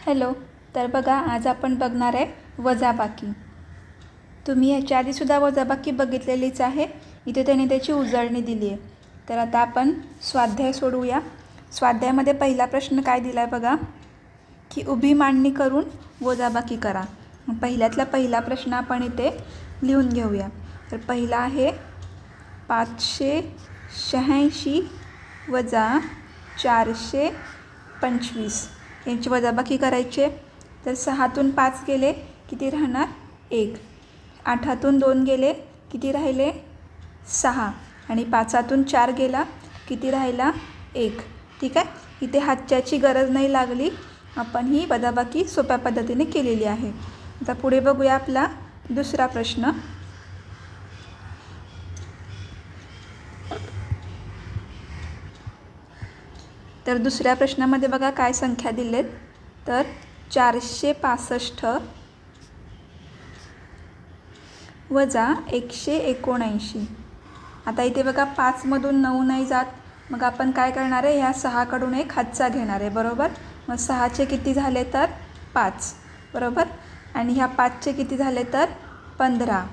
Hello. तर बघा, आज आपण बघणार आहे वजाबाकी. तुम्ही ह्याच्या आधीसुद्धा वजाबाकी बघितलेलीच आहे. इथे त्यांनी त्याची उजळणी दिली आहे. तर आता आपण स्वाध्याय सोडवूया. स्वाध्यायामध्ये पहिला प्रश्न काय दिला आहे बघा, की उभी मांडणी करून वजाबाकी करा. पहिल्यातला पहिला प्रश्न आपण इथे लिहून घेऊया. तर पहिला आहे 586 वजा 425 यांची वजाबाकी करायची. तर 6तून 5 गेले किती राहणार 1. 8तून 2 गेले किती राहिले 6. आणि 5तून 4 गेला किती राहिला 1. ठीक आहे. इथे हातच्याची गरज नाही लागली. आपण ही वजाबाकी सोप्या पद्धतीने केलेली आहे. आता पुढे बघूया आपला दुसरा प्रश्न. तर दुसऱ्या प्रश्नामध्ये बघा काय संख्या दिलेत. तर 465 वजा 179. आता इथे बघा 5मधून 9 नाही जात. मग आपण काय करणार आहे, ह्या 6कडून एक हातचा घेणार आहे, बरोबर. मग 6चे किती झाले तर 5, बरोबर. आणि ह्या 5चे किती झाले तर 15.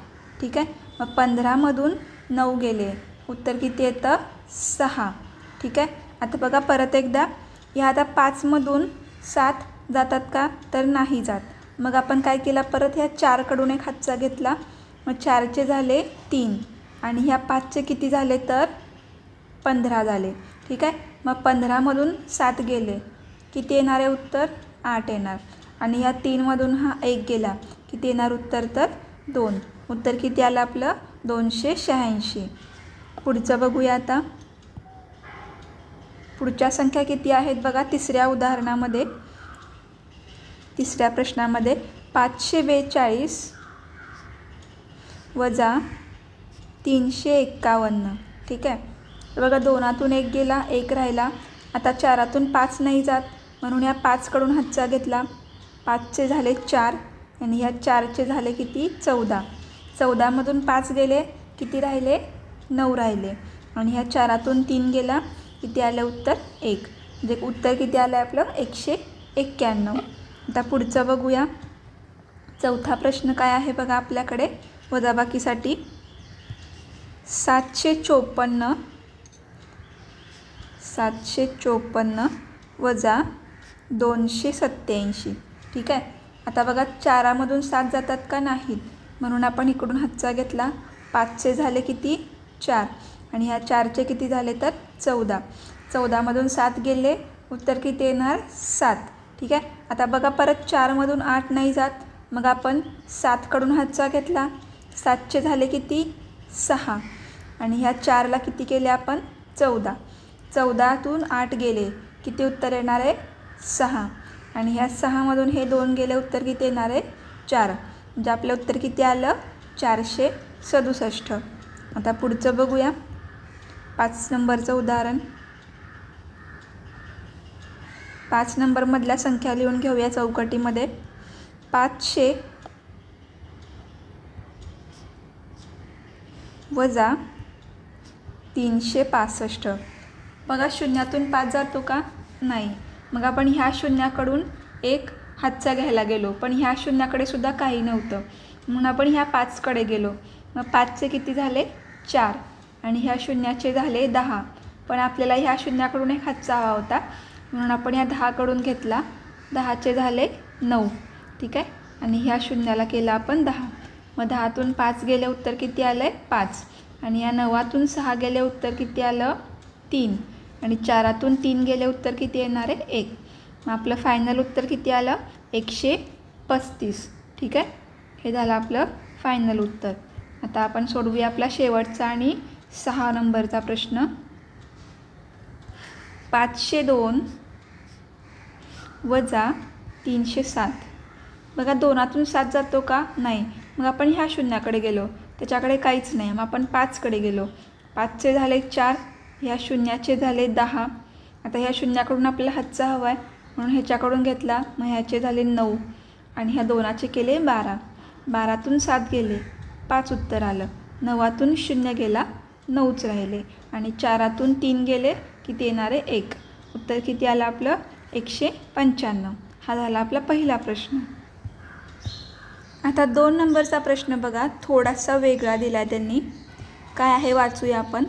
ठीक आहे. मग 15मधून 9 गेले, उत्तर किती येतं 6. ठीक आहे. आता बघा परत एकदा, ह्या आता 5मधून 7 जातात का तर नाही जात. मग आपण काय केलं, परत ह्या 4कडून एक हातचा घेतला. मग 4चे झाले 3 आणि ह्या 5चे किती झाले तर 15 झाले. ठीक आहे. मग 15मधून 7 गेले किती येणार आहे उत्तर 8 येणार. आणि ह्या 3मधून हा 1 गेला किती येणार उत्तर तर 2. उत्तर किती आलं आपलं 286. पुढचं बघूया. आता पुढच्या संख्या किती आहेत बघा. तिसऱ्या उदाहरणामध्ये, तिसऱ्या प्रश्नामध्ये 542 वजा 351. ठीक आहे. तर बघा 2तून 1 गेला, 1 राहिला. आता 4तून 5 नाही जात, म्हणून ह्या 5कडून हातचा घेतला. 5चे झाले 4 आणि ह्या 4चे झाले किती 14. 14मधून 5 गेले किती राहिले 9 राहिले. आणि ह्या 4तून 3 गेला किती आलं उत्तर 1. म्हणजे उत्तर किती आलं आहे आपलं 191. आता पुढचं बघूया. चौथा प्रश्न काय आहे बघा आपल्याकडे वजाबाकीसाठी. 754 वजा 287. ठीक आहे. आता बघा 4मधून 7 जातात का नाहीत, म्हणून आपण इकडून हातचा घेतला. 5चे झाले किती 4 आणि ह्या 4चे किती झाले तर 14. 14मधून 7 गेले, उत्तर किती येणार 7. ठीक आहे. आता बघा परत 4मधून 8 नाही जात, मग आपण 7कडून हातचा घेतला. 7चे झाले किती 6 आणि ह्या 4ला किती केले आपण 14. 14तून 8 गेले किती उत्तर येणार आहे 6. आणि ह्या 6मधून हे 2 गेले, उत्तर किती येणार आहे 4. म्हणजे आपलं उत्तर किती आलं 467. आता पुढचं बघूया 5 नंबरचं उदाहरण. 5 नंबरमधल्या संख्या लिहून घेऊया चौकटीमध्ये. 500 वजा 365. बघा शून्यातून 5 जातो का नाही. मग आपण ह्या शून्याकडून एक हातचा घ्यायला गेलो, पण ह्या शून्याकडे सुद्धा काही नव्हतं, म्हणून आपण ह्या 5कडे गेलो. मग 5चे किती झाले 4 आणि ह्या शून्याचे झाले 10. पण आपल्याला ह्या शून्याकडून एक हातचा हवा होता, म्हणून आपण ह्या 10कडून घेतला. 10चे झाले 9. ठीक आहे. आणि ह्या शून्याला केला आपण 10. मग 10तून 5 गेले, उत्तर किती आलं आहे 5. आणि या 9तून 6 गेले, उत्तर किती आलं 3. आणि 4तून 3 गेले, उत्तर किती येणार आहे 1. मग आपलं फायनल उत्तर किती आलं 135. ठीक आहे. हे झालं आपलं फायनल उत्तर. आता आपण सोडवूया आपला शेवटचा आणि 6 नंबरचा प्रश्न. 502 वजा 307. बघा 2तून 7 जातो का नाही. मग आपण ह्या शून्याकडे गेलो, त्याच्याकडे काहीच नाही. मग आपण 5कडे गेलो. 5चे झाले 4, ह्या शून्याचे झाले 10. आता ह्या शून्याकडून आपल्याला हातचा हवा आहे, म्हणून ह्याच्याकडून घेतला. मग ह्याचे झाले 9 आणि ह्या 2चे केले 12. 12तून 7 गेले 5 उत्तर आलं. 9तून 0 गेला 9च राहिले. आणि 4तून 3 गेले किती येणार आहे 1. उत्तर किती आलं आपलं 195. हा झाला आपला पहिला प्रश्न. आता 2 नंबरचा प्रश्न बघा, थोडासा वेगळा दिला त्यांनी. काय आहे वाचूया आपण.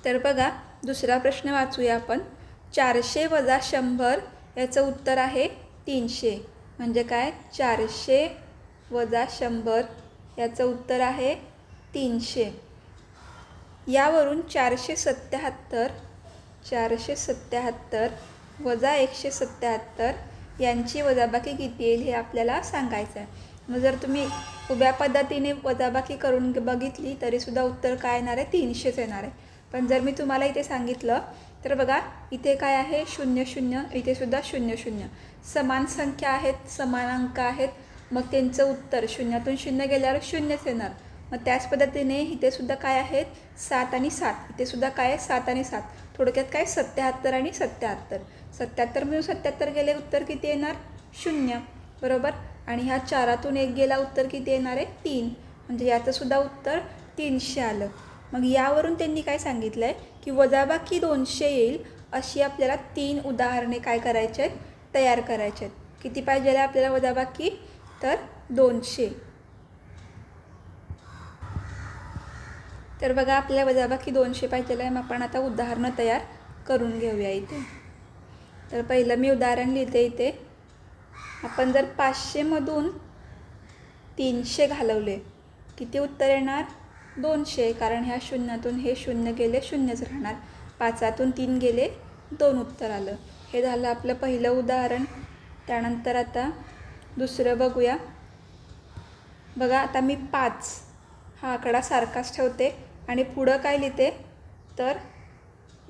तर बघा दुसरा प्रश्न वाचूया आपण. 400 वजा 100 याचं उत्तर आहे 300. म्हणजे काय, 400 वजा 100 याचं उत्तर आहे 300. यावरून 477 वजा 177 यांची वजाबाकी किती येईल हे आपल्याला सांगायचं आहे. मग जर तुम्ही उभ्या पद्धतीने वजाबाकी करून बघितली तरीसुद्धा उत्तर काय येणार आहे, 300च येणार आहे. पण जर मी तुम्हाला इथे सांगितलं तर बघा इथे काय आहे, 0 0, इथे सुद्धा 0 0. समान संख्या आहेत, समान अंक आहेत, मग त्यांचं उत्तर 0तून 0 गेल्यावर 0च येणार. मग त्याच पद्धतीने इथे सुद्धा काय आहेत, 7 आणि 7, इथे सुद्धा काय आहे, 7 आणि 7. थोडक्यात काय 77 आणि 77. 77 मिळून 77 गेले, उत्तर किती येणार, 0 बरोबर. आणि ह्या 4तून 1 गेला, उत्तर किती येणार आहे, 3. म्हणजे याचं सुद्धा उत्तर 300 आलं. मग यावरून त्यांनी काय सांगितलं आहे की वजाबाकी 200 येईल अशी आपल्याला 3 उदाहरणे काय करायचे आहेत, तयार करायचे आहेत. किती पाहिजे आपल्याला वजाबाकी, तर 200. तर बघा आपल्याला वजाबाकी 200 पाहिजे आहे. मग आपण आता उदाहरणं तयार करून घेऊया इथे. तर पहिलं मी उदाहरण लिहिते इथे. आपण जर 500मधून 300 घालवले किती उत्तर येणार, 200. कारण ह्या 0तून हे 0 गेले, 0च राहणार. 5तून 3 गेले, 2 उत्तर आलं. हे झालं आपलं पहिलं उदाहरण. त्यानंतर आता दुसरं बघूया. बघा आता मी 5 हा आकडा सारखाच ठेवते आणि पुढं काय लिहिते, तर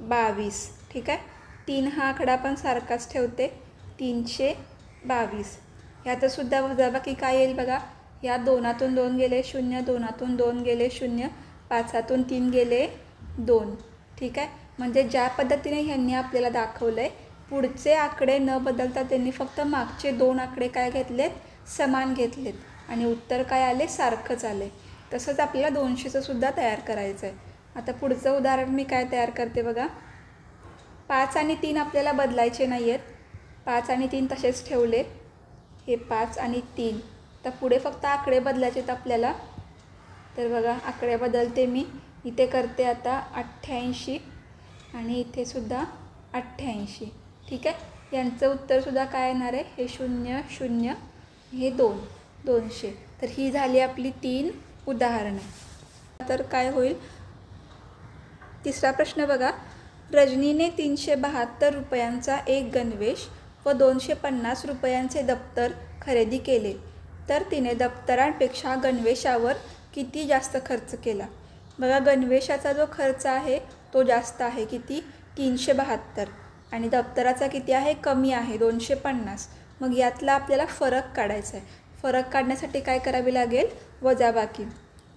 22. ठीक आहे. 3 हा आकडा पण सारखाच ठेवते, 322. ह्यातसुद्धा वजाबाकी काय येईल बघा, या 2तून 2 गेले 0, 2तून 2 गेले 0, 5तून 3 गेले 2. ठीक आहे. म्हणजे ज्या पद्धतीने ह्यांनी आपल्याला दाखवलं आहे, पुढचे आकडे न बदलता त्यांनी फक्त मागचे 2 आकडे काय घेतलेत, समान घेतलेत आणि उत्तर काय आले, सारखंच आले. तसंच आपल्याला 200चं सुद्धा तयार करायचं आहे. आता पुढचं उदाहरण मी काय तयार करते बघा. 5 आणि 3 आपल्याला बदलायचे नाही आहेत. 5 आणि 3 तसेच ठेवले. हे 5 आणि 3. तर पुढे फक्त आकडे बदलायचे आहेत आपल्याला. तर बघा आकडे बदलते मी. इथे करते आता 88 आणि इथे सुद्धा 88. ठीक आहे. यांचं उत्तरसुद्धा काय येणार आहे, हे 0 0, हे 2, 200. तर ही झाली आपली 3 उदाहरणे. तर काय होईल, तिसरा प्रश्न बघा. रजनीने 372 रुपयांचा एक गणवेश व 250 रुपयांचे दप्तर खरेदी केले, तर तिने दप्तरांपेक्षा गणवेशावर किती जास्त खर्च केला. बघा गणवेशाचा जो खर्च आहे तो जास्त आहे, किती, 372, आणि दप्तराचा किती आहे, कमी आहे, 250. मग यातला आपल्याला फरक काढायचा आहे. फरक काढण्यासाठी काय करावे लागेल, वजाबाकी.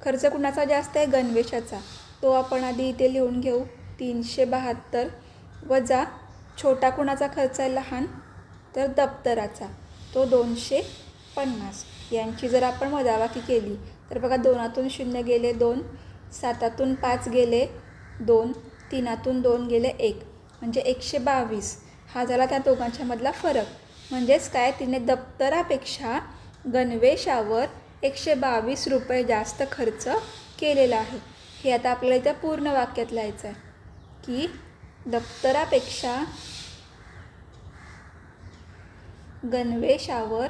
खर्च कुणाचा जास्त आहे, गणवेशाचा. तो आपण आधी इथे लिहून घेऊ. 372 वजा छोटा कुणाचा खर्च आहे, लहान, तर दप्तराचा, तो 250. यांची जर आपण वजाबाकी केली तर बघा 2तून 0 गेले 2, 7तून 5 गेले 2, 3तून 2 गेले 1, म्हणजे 122. हा झाला त्या दोघांच्या मधला फरक. म्हणजेच काय, तिने दप्तरापेक्षा गणवेशावर 122 रुपये जास्त खर्च केलेला आहे. हे आता आपल्याला इथं पूर्ण वाक्यात लिहायचं आहे की दप्तरापेक्षा गणवेशावर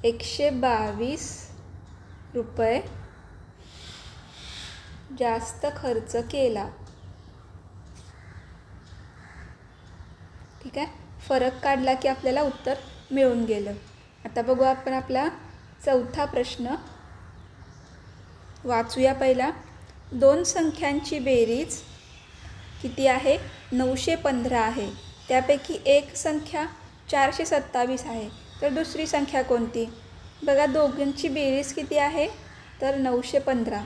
122 रुपये जास्त खर्च केला. ठीक आहे. फरक काढला की आपल्याला उत्तर मिळून गेलं. आता बघू आपण आपला चौथा प्रश्न. वाचूया पहिला. 2 संख्यांची बेरीज किती आहे, 915 आहे. त्यापैकी एक संख्या 427 आहे, तर दुसरी संख्या कोणती. बघा दोघांची बेरीज किती आहे, तर 915.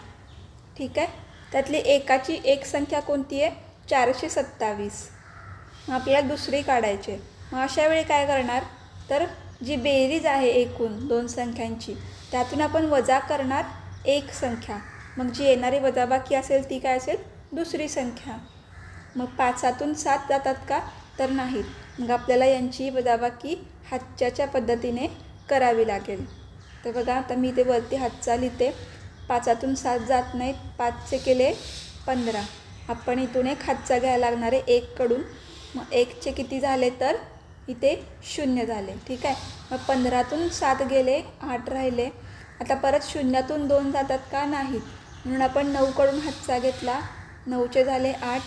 ठीक आहे. त्यातली एकाची एक संख्या कोणती आहे, 427. मग आपल्याला दुसरी काढायची. मग अशा वेळी काय करणार, तर जी बेरीज आहे एकूण 2 संख्यांची त्यातून आपण वजा करणार एक संख्या. मग जी येणारी वजाबाकी असेल ती काय असेल, दुसरी संख्या. मग 5तून 7 जातात का? तर नाहीत. मग आपल्याला यांची वजाबाकी हातच्याच्या पद्धतीने करावी लागेल. तर बघा आता मी ते वरती हातचा लिहिते. 5तून 7 जात नाहीत. 5चे केले 15. आपण इथून एक हातचा घ्यायला लागणार आहे 1कडून. मग 1चे किती झाले? तर इथे 0 झाले. ठीक आहे. मग 15तून 7 गेले, 8 राहिले. आता परत 0तून 2 जातात का? नाहीत. म्हणून आपण 9कडून हातचा घेतला. 9चे झाले 8,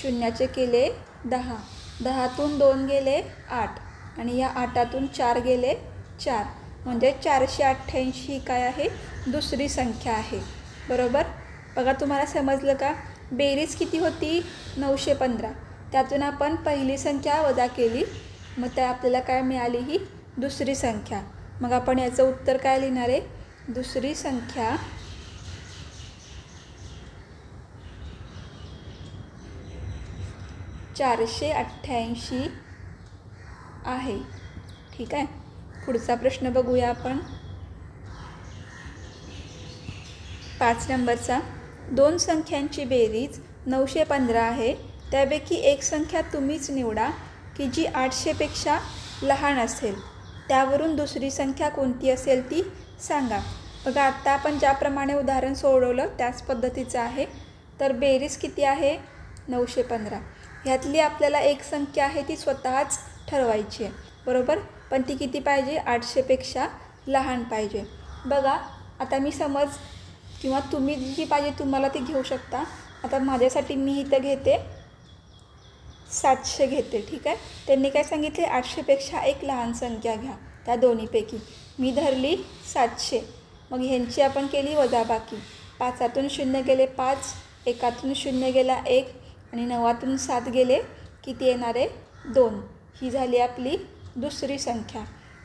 0चे केले 10. 10तून 2 गेले 8 आणि या 8तून 4 गेले 4. म्हणजे 488 ही काय आहे? दुसरी संख्या आहे. बरोबर. बघा तुम्हाला समजलं का? बेरीज किती होती? 915. त्यातून आपण पहिली संख्या वजा केली, मग त्या आपल्याला काय मिळाली? ही दुसरी संख्या. मग आपण याचं उत्तर काय लिहिणार आहे? दुसरी संख्या 488 आहे. ठीक आहे. पुढचा प्रश्न बघूया आपण. 5 नंबरचा. 2 संख्यांची बेरीज 915 आहे. त्यापैकी एक संख्या तुम्हीच निवडा की जी 800पेक्षा लहान असेल. त्यावरून दुसरी संख्या कोणती असेल ती सांगा. बघा आत्ता आपण ज्याप्रमाणे उदाहरण सोडवलं त्याच पद्धतीचं आहे. तर बेरीज किती आहे? 915. ह्यातली आपल्याला एक संख्या आहे ती स्वतःच ठरवायची आहे. बरोबर. पण ती किती पाहिजे? 800पेक्षा लहान पाहिजे. बघा आता मी समज किंवा तुम्ही जी पाहिजे तुम्हाला ती घेऊ शकता. आता माझ्यासाठी मी इथं घेते 700 घेते. ठीक आहे. त्यांनी काय सांगितले? 800पेक्षा एक लहान संख्या घ्या. त्या दोन्हीपैकी मी धरली 700. मग ह्यांची आपण केली वजाबाकी. 5तून 0 गेले 5, 1तून 0 गेला 1 आणि 9तून 7 गेले किती येणार आहे? 2. ही झाली आपली दुसरी संख्या.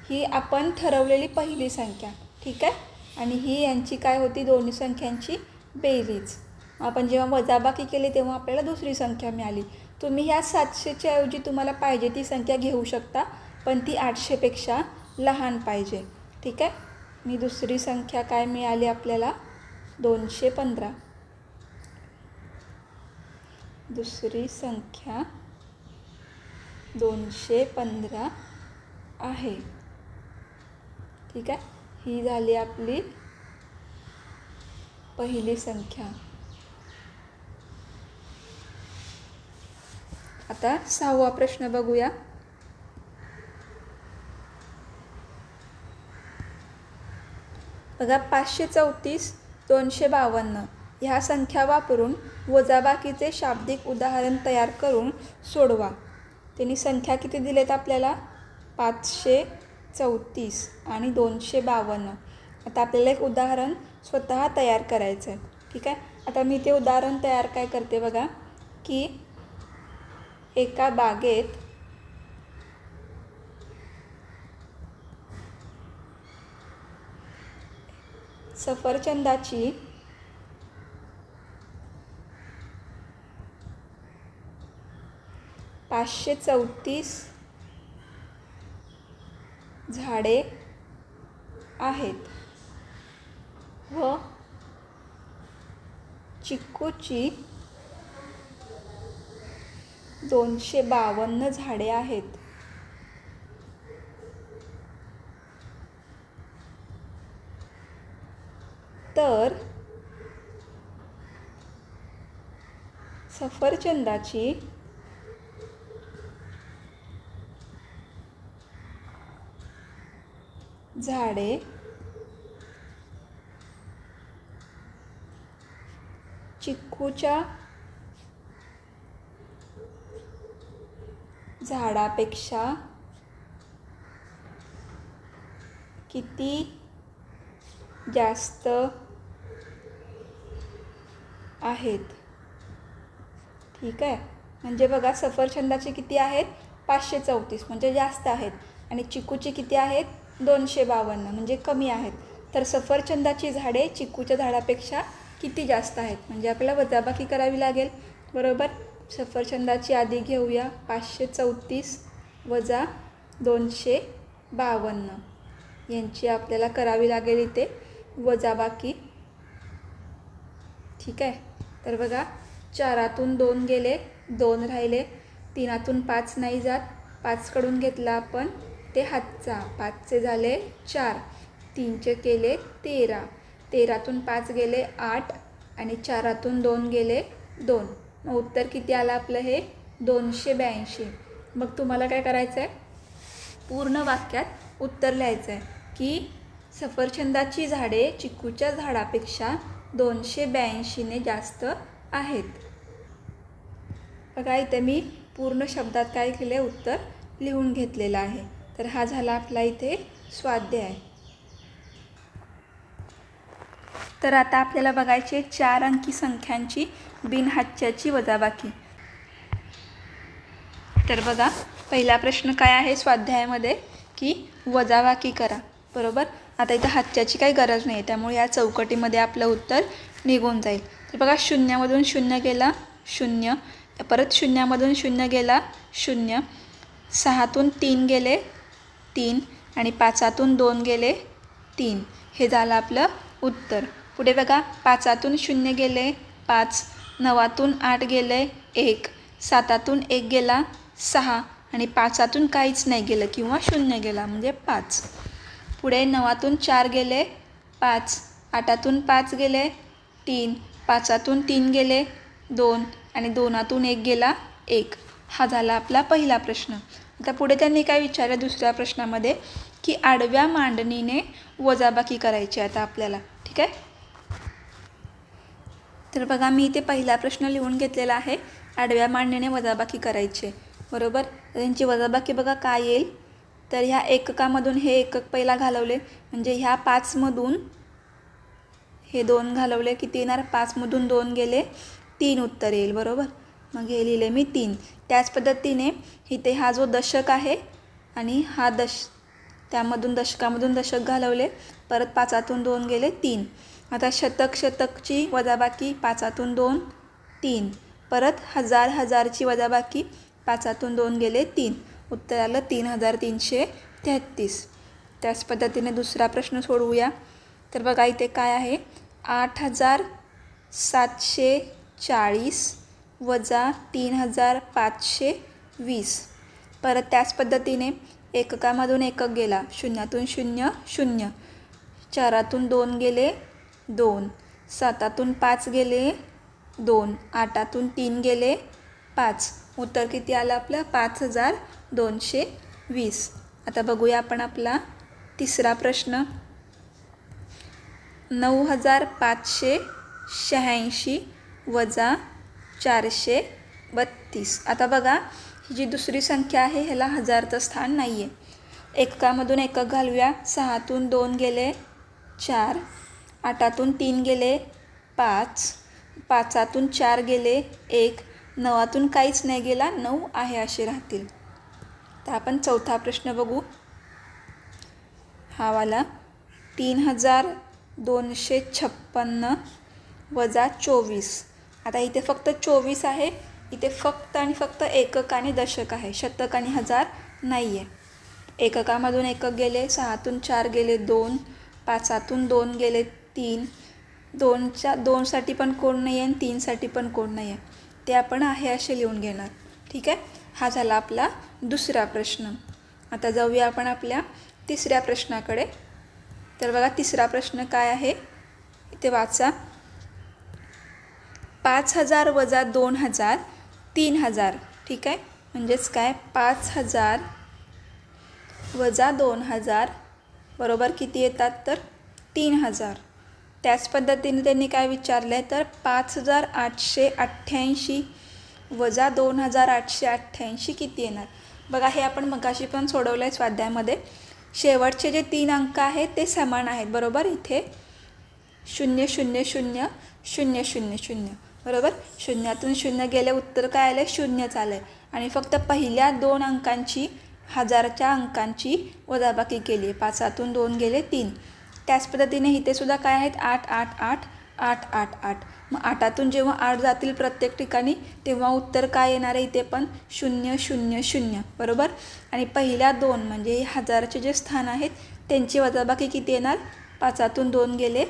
ही आपण ठरवलेली पहिली संख्या. ठीक आहे. आणि ही यांची काय होती? दोन्ही संख्यांची बेरीज. आपण जेव्हा वजाबाकी केली तेव्हा आपल्याला दुसरी संख्या मिळाली. तुम्ही ह्या 700च्या ऐवजी तुम्हाला पाहिजे ती संख्या घेऊ शकता, पण ती 800पेक्षा लहान पाहिजे. ठीक आहे. मी दुसरी संख्या काय मिळाली आपल्याला? 215. दुसरी संख्या 215 आहे. ठीक आहे. ही झाली आपली पहिली संख्या. आता 6वा प्रश्न बघूया. बघा 534, 252 ह्या संख्या वापरून वजाबाकीचे शाब्दिक उदाहरण तयार करून सोडवा. त्यांनी संख्या किती दिलेत आपल्याला? 534 आणि 252. आता आपल्याला एक उदाहरण स्वतः तयार करायचं आहे. ठीक आहे. आता मी ते उदाहरण तयार काय करते बघा की एका बागेत सफरचंदाची ,534 झाडे आहेत व चिक्कूची 252 झाडे आहेत. तर सफरचंदाची झाडे चिक्कूच्या झाडापेक्षा किती जास्त आहेत. ठीक आहे. म्हणजे बघा सफरचंदाचे किती आहेत? 534 म्हणजे जास्त आहेत आणि चिक्कूची किती आहेत? 252 म्हणजे कमी आहेत. तर सफरचंदाची झाडे चिक्कूच्या झाडापेक्षा किती जास्त आहेत म्हणजे आपल्याला वजाबाकी करावी लागेल. बरोबर. सफरचंदाची आधी घेऊया. 534 वजा 252 यांची आपल्याला करावी लागेल इथे वजाबाकी. ठीक आहे. तर बघा 4तून 2 गेले 2 राहिले, 3तून 5 नाही जात, 5कडून घेतला आपण ते हातचा, 5चे झाले 4, 3चे केले 13, 13तून 5 गेले 8 आणि 4तून 2 गेले 2. मग उत्तर किती आलं आपलं हे 282. मग तुम्हाला काय करायचं आहे, पूर्ण वाक्यात उत्तर लिहायचं आहे की सफरचंदाची झाडे चिकूच्या झाडापेक्षा 282ने जास्त आहेत. बघा इथे मी पूर्ण शब्दात काय केले उत्तर लिहून घेतलेलं आहे. तर हा झाला आपला इथे स्वाध्याय. तर आता आपल्याला बघायचे 4 अंकी संख्यांची बिनहाच्याची वजाबाकी. तर बघा पहिला प्रश्न काय आहे स्वाध्यायामध्ये की वजाबाकी करा, बरोबर. आता इथं हाच्याची काही गरज नाही, त्यामुळे या चौकटीमध्ये आपलं उत्तर निघून जाईल. तर बघा 0मधून 0 गेला 0, परत 0मधून 0 गेला 0, 6तून 3 गेले 3 आणि 5तून 2 गेले 3. हे झालं आपलं उत्तर. पुढे बघा 5तून 0 गेले 5, 9तून 8 गेले 1, 7तून 1 गेला 6 आणि 5तून काहीच नाही गेलं किंवा 0 गेला म्हणजे 5. पुढे 9तून 4 गेले 5, 8तून 5 गेले 3, 5तून 3 गेले 2 आणि 2तून 1 गेला 1. हा झाला आपला पहिला प्रश्न. आता पुढे त्यांनी काय विचारलं दुसऱ्या प्रश्नामध्ये की आडव्या मांडणीने वजाबाकी करायची आता आपल्याला, ठीक आहे. तर बघा मी इथे पहिला प्रश्न लिहून घेतलेला आहे, आडव्या मांडणीने वजाबाकी करायची, बरोबर. त्यांची वजाबाकी बघा काय येईल, तर ह्या एककामधून हे एकक पहिला घालवले म्हणजे ह्या 5मधून हे 2 घालवले किती येणार, 5मधून 2 गेले 3 उत्तर येईल, बरोबर. मग हे लिहिले मी 3. त्याच पद्धतीने इथे हा जो दशक आहे आणि हा त्यामधून दशकामधून दशक घालवले, परत 5तून 2 गेले 3. आता शतकची वजाबाकी 5तून 2 3, परत हजारची वजाबाकी 5तून 2 गेले 3. उत्तर आलं 3333. त्याच पद्धतीने दुसरा प्रश्न सोडवूया. तर बघा इथे काय आहे, 8740 वजा 3520. परत त्याच पद्धतीने एककामधून एकक गेला 0तून 0 0, 4तून 2 गेले 2, 7तून 5 गेले 2, 8तून 3 गेले 5. उत्तर किती आलं आपलं 5220. आता बघूया आपण आपला तिसरा प्रश्न. 9586 वजा 432. आता बघा ही जी दुसरी संख्या आहे ह्याला हजारचं स्थान नाही आहे. एककामधून एकक घालूया, 6तून 2 गेले 4, 8तून 3 गेले 5, 5तून 4 गेले 1, 9तून काहीच नाही गेला 9 आहे असे राहतील. तर आपण चौथा प्रश्न बघू. हा वाला 3256 वजा 24. आता इथे फक्त 24 आहे, इथे फक्त आणि फक्त एकक आणि दशक आहे, शतक आणि हजार नाही आहे. एककामधून एकक गेले, 6तून 4 गेले 2, 5तून 2 गेले 3, 2साठी पण कोण नाही आहे आणि 3साठी पण कोण नाही आहे, ते आपण आहे असे लिहून घेणार, ठीक आहे. हा झाला आपला दुसरा प्रश्न. आता जाऊया आपण आपल्या तिसऱ्या प्रश्नाकडे. तर बघा तिसरा प्रश्न काय आहे इथे वाचा. 5000 वजा 2000 3000, ठीक आहे. म्हणजेच काय 5000 वजा 2000 बरोबर किती येतात तर 3000. त्याच पद्धतीने त्यांनी काय विचारलं आहे तर 5888 वजा 2888 किती येणार. बघा हे आपण मगाशी पण सोडवलं आहे स्वाध्यायामध्ये. शेवटचे जे 3 अंक आहेत ते समान आहेत, बरोबर. इथे 0 0 0 0 0 0, बरोबर. 0तून 0 गेले उत्तर काय आलं 0च आलं आहे आणि फक्त पहिल्या 2 अंकांची हजारच्या अंकांची वजाबाकी केली. 5तून 2 गेले 3. त्याच पद्धतीने इथे सुद्धा काय आहेत 8 8 8 8 8 8. मग 8तून जेव्हा 8 जातील प्रत्येक ठिकाणी तेव्हा उत्तर काय येणार आहे इथे पण 0 0 0, बरोबर. आणि पहिल्या 2 म्हणजे हजारचे जे स्थान आहेत त्यांची वजाबाकी किती येणार 5तून 2 गेले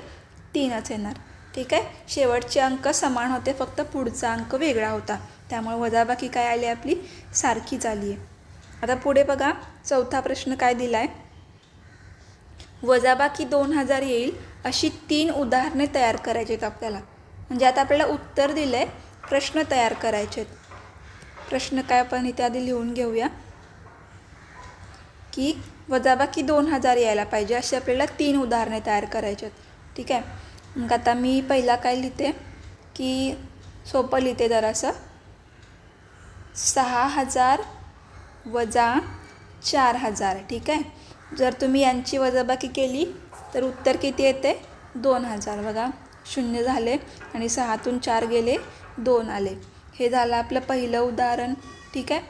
3च येणार, ठीक आहे. शेवटचे अंक समान होते, फक्त पुढचा अंक वेगळा होता. त्यामुळे वजाबाकी काय आली आपली सारखीच आली आहे. आता पुढे बघा चौथा प्रश्न काय दिला आहे. वजाबाकी 2000 येईल अशी 3 उदाहरणे तयार करायची आहेत आपल्याला. म्हणजे आता आपल्याला उत्तर दिलं आहे, प्रश्न तयार करायचे आहेत. प्रश्न काय आपण इथे आधी लिहून घेऊया की वजाबाकी 2000 यायला पाहिजे अशी आपल्याला 3 उदाहरणे तयार करायची आहेत. ठीक आहे. मग आता मी पहिला काय लिहिते की सोपं लिहिते जरासं. 6000 वजा 4000. ठीक आहे. जर तुम्ही यांची वजाबाकी केली तर उत्तर किती येते 2000. बघा 0 झाले आणि 6तून 4 गेले 2 आले. हे झालं आपलं पहिलं उदाहरण. ठीक आहे.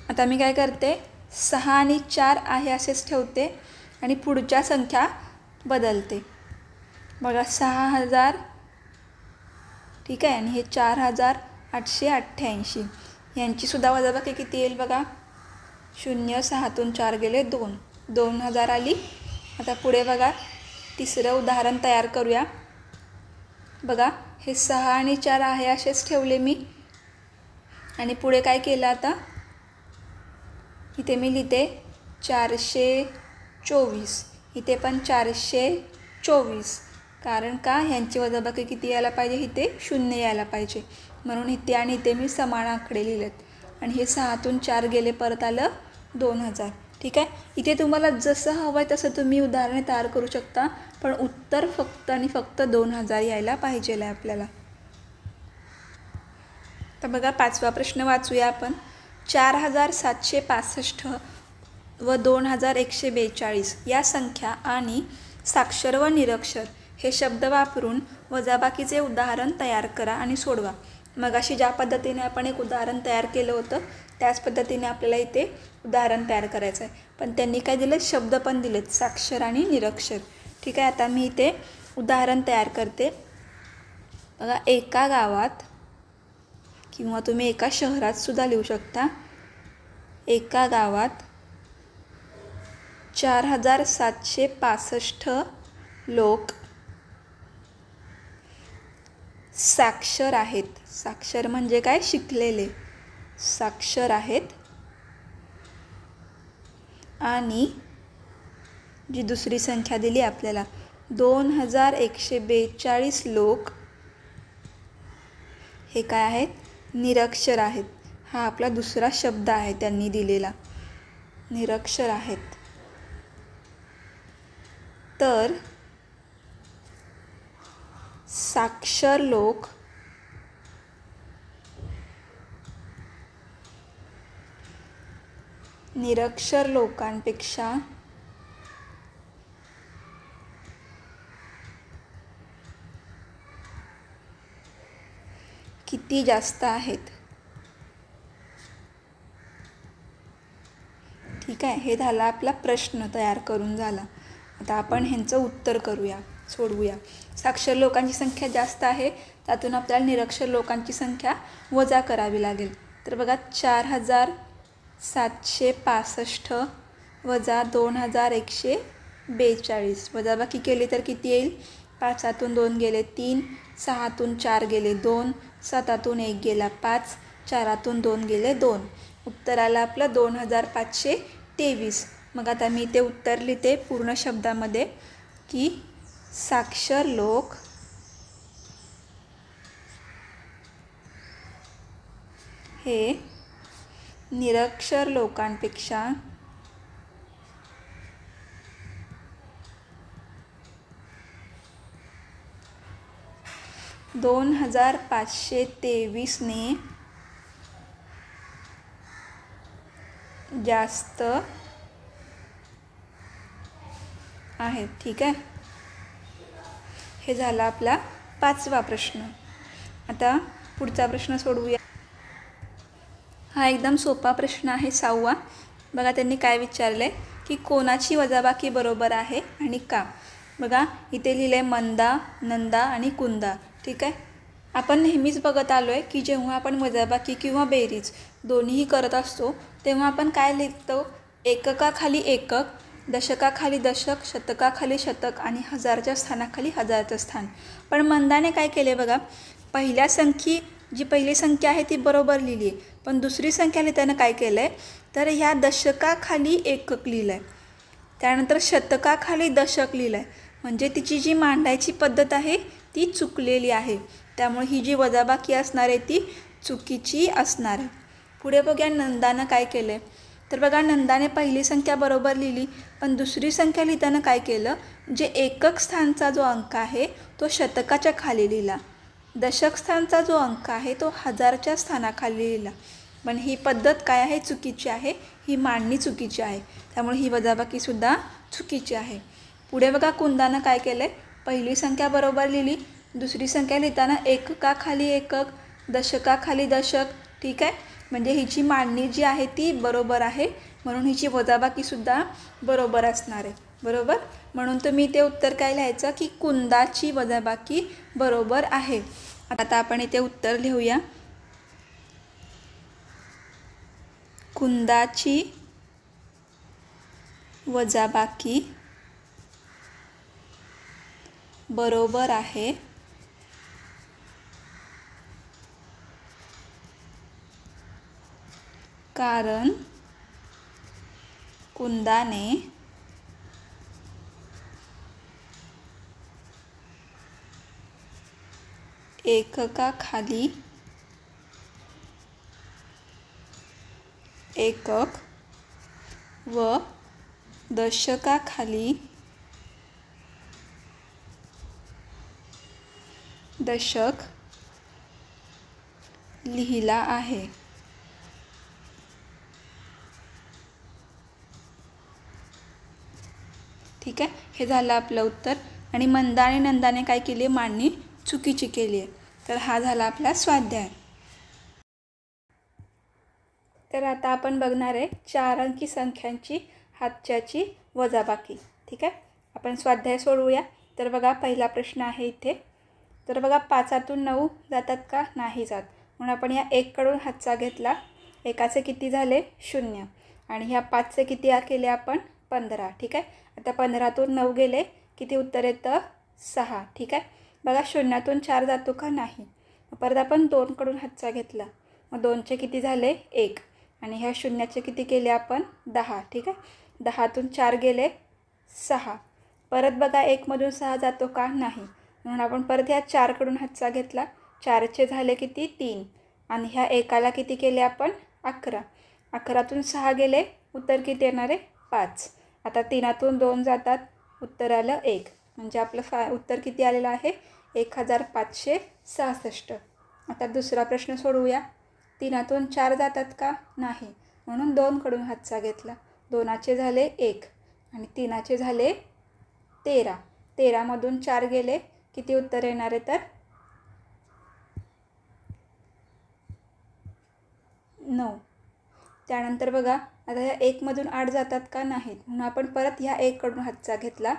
आता मी काय करते 6 आणि 4 आहे असेच ठेवते आणि पुढच्या संख्या बदलते. बघा 6000. ठीक आहे. आणि हे 4888 यांचीसुद्धा वजाबाकी किती येईल बघा 0 6तून 4 गेले 2 2000 आली. आता पुढे बघा तिसरं उदाहरण तयार करूया. बघा हे 6 आणि 4 आहे असेच ठेवले मी आणि पुढे काय केलं आता इथे मी लिहिते 424. इथे पण 424. कारण का ह्यांची वजाबाकी किती यायला पाहिजे इथे 0 यायला पाहिजे म्हणून इथे आणि इथे मी समान आकडे लिहिलेत. आणि हे 6तून 4 गेले परत आलं 2000. ठीक आहे. इथे तुम्हाला जसं हवं आहे तसं तुम्ही उदाहरणे तयार करू शकता पण उत्तर फक्त आणि फक्त 2000 यायला पाहिजे आहे आपल्याला. तर बघा 5वा प्रश्न वाचूया आपण. 4765 व 2142 या संख्या आणि साक्षर व निरक्षर हे शब्द वापरून वजाबाकीचे उदाहरण तयार करा आणि सोडवा. मग अशी ज्या पद्धतीने आपण एक उदाहरण तयार केलं होतं त्याच पद्धतीने आपल्याला इथे उदाहरण तयार करायचं आहे. पण त्यांनी काय दिलं शब्द पण दिलेत साक्षर आणि निरक्षर. ठीक आहे. आता मी इथे उदाहरण तयार करते. बघा एका गावात किंवा तुम्ही एका शहरात सुद्धा लिहू शकता. एका गावात 4765 लोक साक्षर आहेत. साक्षर म्हणजे काय शिकलेले साक्षर आहेत. आणि जी दुसरी संख्या दिली आपल्याला 2142 लोक हे काय आहेत निरक्षर आहेत. हा आपला दुसरा शब्द आहे त्यांनी दिलेला निरक्षर आहेत. तर साक्षर लोक निरक्षर लोकांपेक्षा किती जास्त आहेत. ठीक आहे. हे झाला आपला प्रश्न तयार करून झाला. आता आपण ह्यांचं उत्तर करूया सोडवूया. साक्षर लोकांची संख्या जास्त आहे त्यातून आपल्याला निरक्षर लोकांची संख्या वजा करावी लागेल. तर बघा 4765 वजा 2142 वजाबाकी केली तर किती येईल 5तून 2 गेले 3 6तून 4 गेले 2 7तून 1 गेला 5 4तून 2 गेले 2. उत्तर आलं आपलं 2523. मग आता मी ते उत्तर लिहिते पूर्ण शब्दामध्ये की साक्षर लोक हे निरक्षर लोकांपेक्षा 2523ने जास्त आहेत. ठीक आहे. हे झाला आपला 5वा प्रश्न. आता पुढचा प्रश्न सोडवूया. हा एकदम सोपा प्रश्न आहे 6वा. बघा त्यांनी काय विचारले की कोणाची वजाबाकी बरोबर आहे आणि का. बघा इथे लिहिले मंदा नंदा आणि कुंदा. ठीक आहे. आपण नेहमीच बघत आलो आहे की जेव्हा आपण वजाबाकी किंवा बेरीज दोन्हीही करत असतो तेव्हा आपण काय लिहितो एककाखाली एकक दशकाखाली दशक शतकाखाली शतक आणि हजारच्या स्थानाखाली हजारचं स्थान. पण मंदाने काय केले बघा पहिल्या संख्यी जी पहिली संख्या आहे ती बरोबर लिहिली आहे, पण दुसरी संख्या लिहिताना काय केलं आहे, तर ह्या दशकाखाली एकक लिहिलं आहे, त्यानंतर शतकाखाली दशक लिहिलं आहे. म्हणजे तिची जी मांडायची पद्धत आहे ती चुकलेली आहे. त्यामुळे ही जी वजाबाकी असणार आहे ती चुकीची असणार आहे. पुढे बघूया नंदानं काय केलं आहे. तर बघा, नंदाने पहिली संख्या बरोबर लिहिली, पण दुसरी संख्या लिहिताना काय केलं, जे एकक स्थानचा जो अंक आहे तो शतकाच्या खाली लिहिला, दशक स्थानचा जो अंक आहे तो हजारच्या स्थानाखाली लिहिला. पण ही पद्धत काय आहे, चुकीची आहे, ही मांडणी चुकीची आहे. त्यामुळे ही वजाबाकीसुद्धा चुकीची आहे. पुढे बघा, कुंदानं काय केलं आहे, पहिली संख्या बरोबर लिहिली, दुसरी संख्या लिहिताना एककाखाली एकक, दशकाखाली दशक. ठीक आहे, म्हणजे हिची मांडणी जी आहे ती बरोबर आहे, म्हणून हिची वजाबाकीसुद्धा बरोबर असणार आहे. बरोबर, म्हणून तुम्ही ते उत्तर काय लिहायचं की कुंदाची वजाबाकी बरोबर आहे. आता आपण इथे उत्तर लिहूया. कुंदाची वजाबाकी बरोबर आहे कारण कुंदाने एककाखाली एकक व दशकाखाली दशक लिहिला आहे. ठीक आहे, हे झालं आपलं उत्तर. आणि मंदा आणि नंदाने काय केली, मांडणी चुकीची केली आहे. तर हा झाला आपला स्वाध्याय. तर आता आपण बघणार आहे 4 अंकी संख्यांची हातच्याची वजाबाकी. ठीक आहे, आपण स्वाध्याय सोडवूया. तर बघा, पहिला प्रश्न आहे इथे. तर बघा, 5तून 9 जातात का, नाही जात, म्हणून आपण या 1 कडून हातचा घेतला. एकाचे किती झाले, 0, आणि ह्या 5चे किती केले आपण, 15. ठीक आहे, आता 15तून 9 गेले, किती उत्तर येतं, 6. ठीक आहे, बघा, 0तून 4 जातो का, नाही. परत आपण 2 कडून हातचा घेतला, मग 2चे किती झाले, 1, आणि ह्या 0चे किती केले आपण, 10. ठीक आहे, 10तून 4 गेले, 6. परत बघा, 1 मधून 6 जातो का, नाही, म्हणून आपण परत ह्या 4 कडून हातचा घेतला. 4चे झाले किती, 3, आणि ह्या एकाला किती केले आपण, 11. 11तून 6 गेले, उत्तर किती येणार आहे, 5. आता 3तून 2 जातात, उत्तर आलं 1, म्हणजे आपलं उत्तर किती आलेलं आहे, 1566. आता दुसरा प्रश्न सोडवूया. 3तून 4 जातात का, नाही, म्हणून 2 कडून हातचा घेतला. 2चे झाले 1, आणि 3चे झाले 13. 13मधून 4 गेले, किती उत्तर येणार आहे, तर 9. त्यानंतर बघा, आता ह्या 1मधून 8 जातात का, नाहीत, म्हणून आपण परत ह्या 1 कडून हातचा घेतला.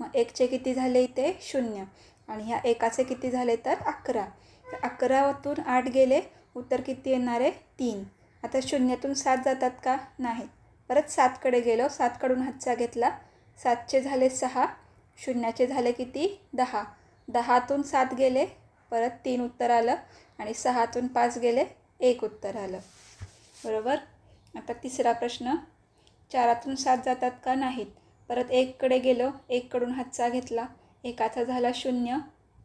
मग 1चे किती झाले इथे, 0, आणि ह्या एकाचे किती झाले, तर 11. तर 11तून 8 गेले, उत्तर किती येणार आहे, 3. आता 0तून 7 जातात का, नाहीत, परत 7कडे गेलो. 7 कडून हातचा घेतला. 7चे झाले 6, 0चे झाले किती, 10. 10तून 7 गेले, परत 3 उत्तर आलं, आणि 6तून 5 गेले, 1 उत्तर आलं. बरोबर. आता तिसरा प्रश्न. 4तून 7 जातात का, नाहीत, परत 1कडे गेलो. 1 कडून हातचा घेतला. एकाचा झाला 0,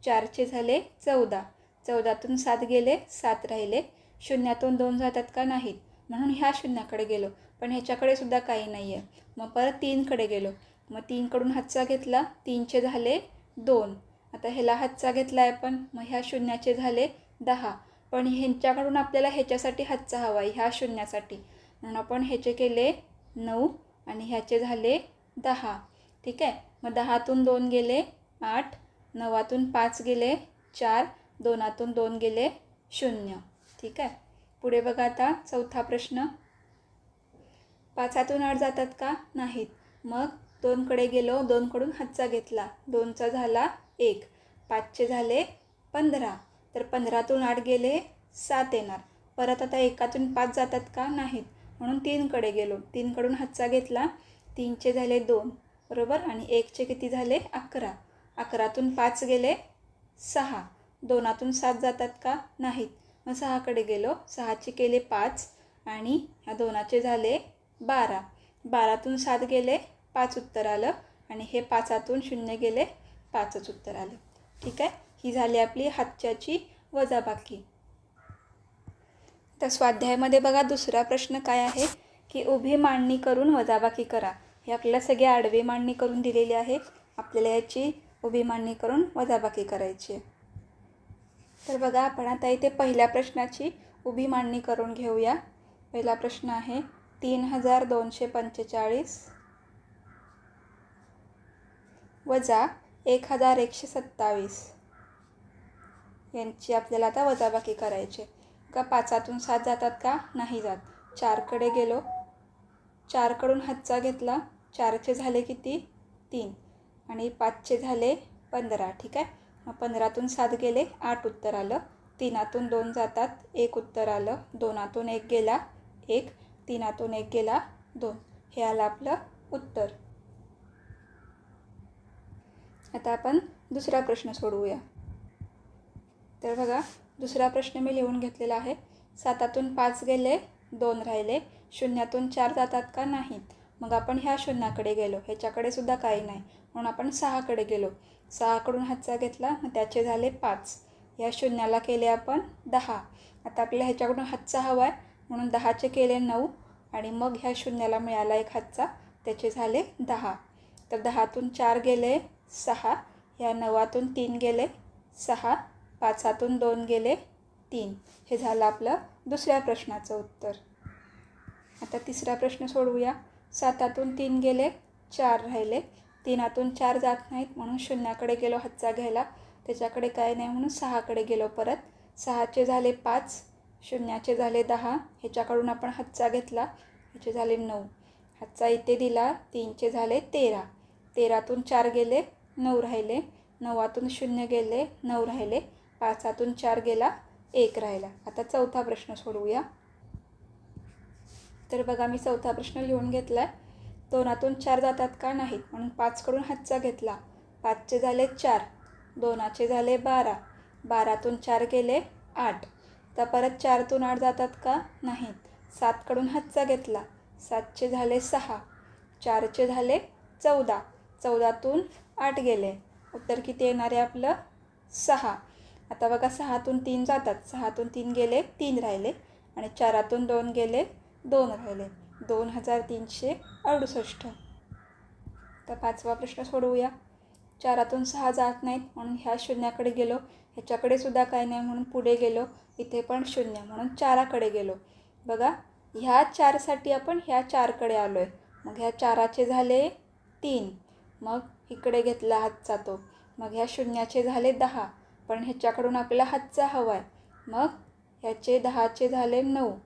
4चे झाले 14. 14तून 7 गेले, 7 राहिले. 0तून 2 जातात का, नाहीत, म्हणून ह्या 0कडे गेलो, पण ह्याच्याकडे सुद्धा काही नाही आहे. मग परत 3कडे गेलो. मग 3 कडून हातचा घेतला. 3चे झाले 2. आता ह्याला हातचा घेतला आहे आपण, मग ह्या 0चे झाले 10. पण ह्यांच्याकडून आपल्याला ह्याच्यासाठी हातचा हवा आहे, ह्या 0साठी, म्हणून आपण ह्याचे केले 9, आणि ह्याचे झाले 10. ठीक आहे, मग 10तून 2 गेले 8, 9तून 5 गेले 4, 2तून 2 गेले 0. ठीक आहे, पुढे बघा. आता चौथा प्रश्न. 5तून 8 जातात का, नाहीत, मग 2कडे गेलो. 2 कडून हातचा घेतला. 2चा झाला 1, 5चे झाले 15. तर 15तून 8 गेले, 7 येणार. परत आता 1तून 5 जातात का, नाहीत, म्हणून 3कडे गेलो. 3 कडून हातचा घेतला. 3चे झाले 2, बरोबर, आणि 1चे किती झाले, 11. 11तून 5 गेले, 6. 2तून 7 जातात का, नाहीत, मग 6कडे गेलो, 6चे केले 5 आणि ह्या 2चे झाले 12. 12तून 7 गेले 5 उत्तर आलं आणि हे 5तून 0 गेले 5च उत्तर आलं. ठीक आहे, ही झाली आपली हातच्याची वजाबाकी. तर स्वाध्यायामध्ये बघा दुसरा प्रश्न काय आहे की उभी मांडणी करून वजाबाकी करा. हे आपल्याला सगळे आडवी मांडणी करून दिलेली आहे. आपल्याला याची उभी मांडणी करून वजाबाकी करायची आहे. तर बघा आपण आता इथे पहिल्या प्रश्नाची उभी मांडणी करून घेऊया. पहिला प्रश्न आहे 3245 वजा 1127 यांची आपल्याला आता वजाबाकी करायची. का 5तून 7 जातात का? नाही जात. 4कडे गेलो, 4कडून हातचा घेतला, 4चे झाले किती? 3 आणि 5चे झाले 15. ठीक आहे, मग 15तून 7 गेले 8 उत्तर आलं. 3तून 2 जातात 1 उत्तर आलं. 2तून 1 गेला 1, 3तून 1 गेला 2. हे आलं आपलं उत्तर. आता आपण दुसरा प्रश्न सोडवूया. तर बघा दुसरा प्रश्न मी लिहून घेतलेला आहे. 7तून 5 गेले 2 राहिले. 0तून 4 जातात का? नाहीत. मग आपण ह्या 0कडे गेलो, ह्याच्याकडे सुद्धा काही नाही म्हणून आपण 6कडे गेलो. 6कडून हातचा घेतला, मग त्याचे झाले 5. या 0ला केले आपण 10. आता आपल्याला ह्याच्याकडून हातचा हवा आहे म्हणून 10चे केले 9 आणि मग ह्या 0ला मिळाला एक हातचा, त्याचे झाले 10. तर 10तून 4 गेले 6, ह्या 9तून 3 गेले 6, 5तून 2 गेले 3. हे झालं आपलं दुसऱ्या प्रश्नाचं उत्तर. आता तिसरा प्रश्न सोडवूया. 7तून 3 गेले 4 राहिले. 3तून 4 जात नाहीत म्हणून 0कडे गेलो हातचा घ्यायला, त्याच्याकडे काय नाही म्हणून 6कडे गेलो परत. 6चे झाले 5, 0चे झाले 10, ह्याच्याकडून आपण हातचा घेतला, ह्याचे झाले 9. हातचा इथे दिला, 3चे झाले 13. 13तून 4 गेले 9 राहिले. 9तून 0 गेले 9 राहिले. 5तून 4 गेला 1 राहिला. आता चौथा प्रश्न सोडवूया. तर बघा मी चौथा प्रश्न लिहून घेतला आहे. 2तून 4 जातात का? नाहीत म्हणून 5कडून हातचा घेतला. 5चे झाले 4, 2चे झाले 12. 12तून 4 गेले 8. तर परत 4तून 8 जातात का? नाहीत. 7कडून हातचा घेतला. 7चे झाले 6, 4चे झाले 14. 14तून 8 गेले, उत्तर किती येणार आहे आपलं? 6. आता बघा 6तून 3 जातात. 6तून 3 गेले 3 राहिले आणि 4तून 2 गेले 2 राहिले. 2368. तर पाचवा प्रश्न सोडवूया. 4तून 6 जात नाहीत म्हणून ह्या 0कडे गेलो, ह्याच्याकडे सुद्धा काही नाही म्हणून पुढे गेलो, इथे पण 0 म्हणून 4कडे गेलो. बघा ह्या 4साठी आपण ह्या 4कडे आलो आहे. मग ह्या 4चे झाले 3, मग इकडे घेतला हातचा तो. मग ह्या 0चे झाले 10, पण ह्याच्याकडून आपल्याला हातचा हवा आहे. मग ह्याचे 10चे झाले 9,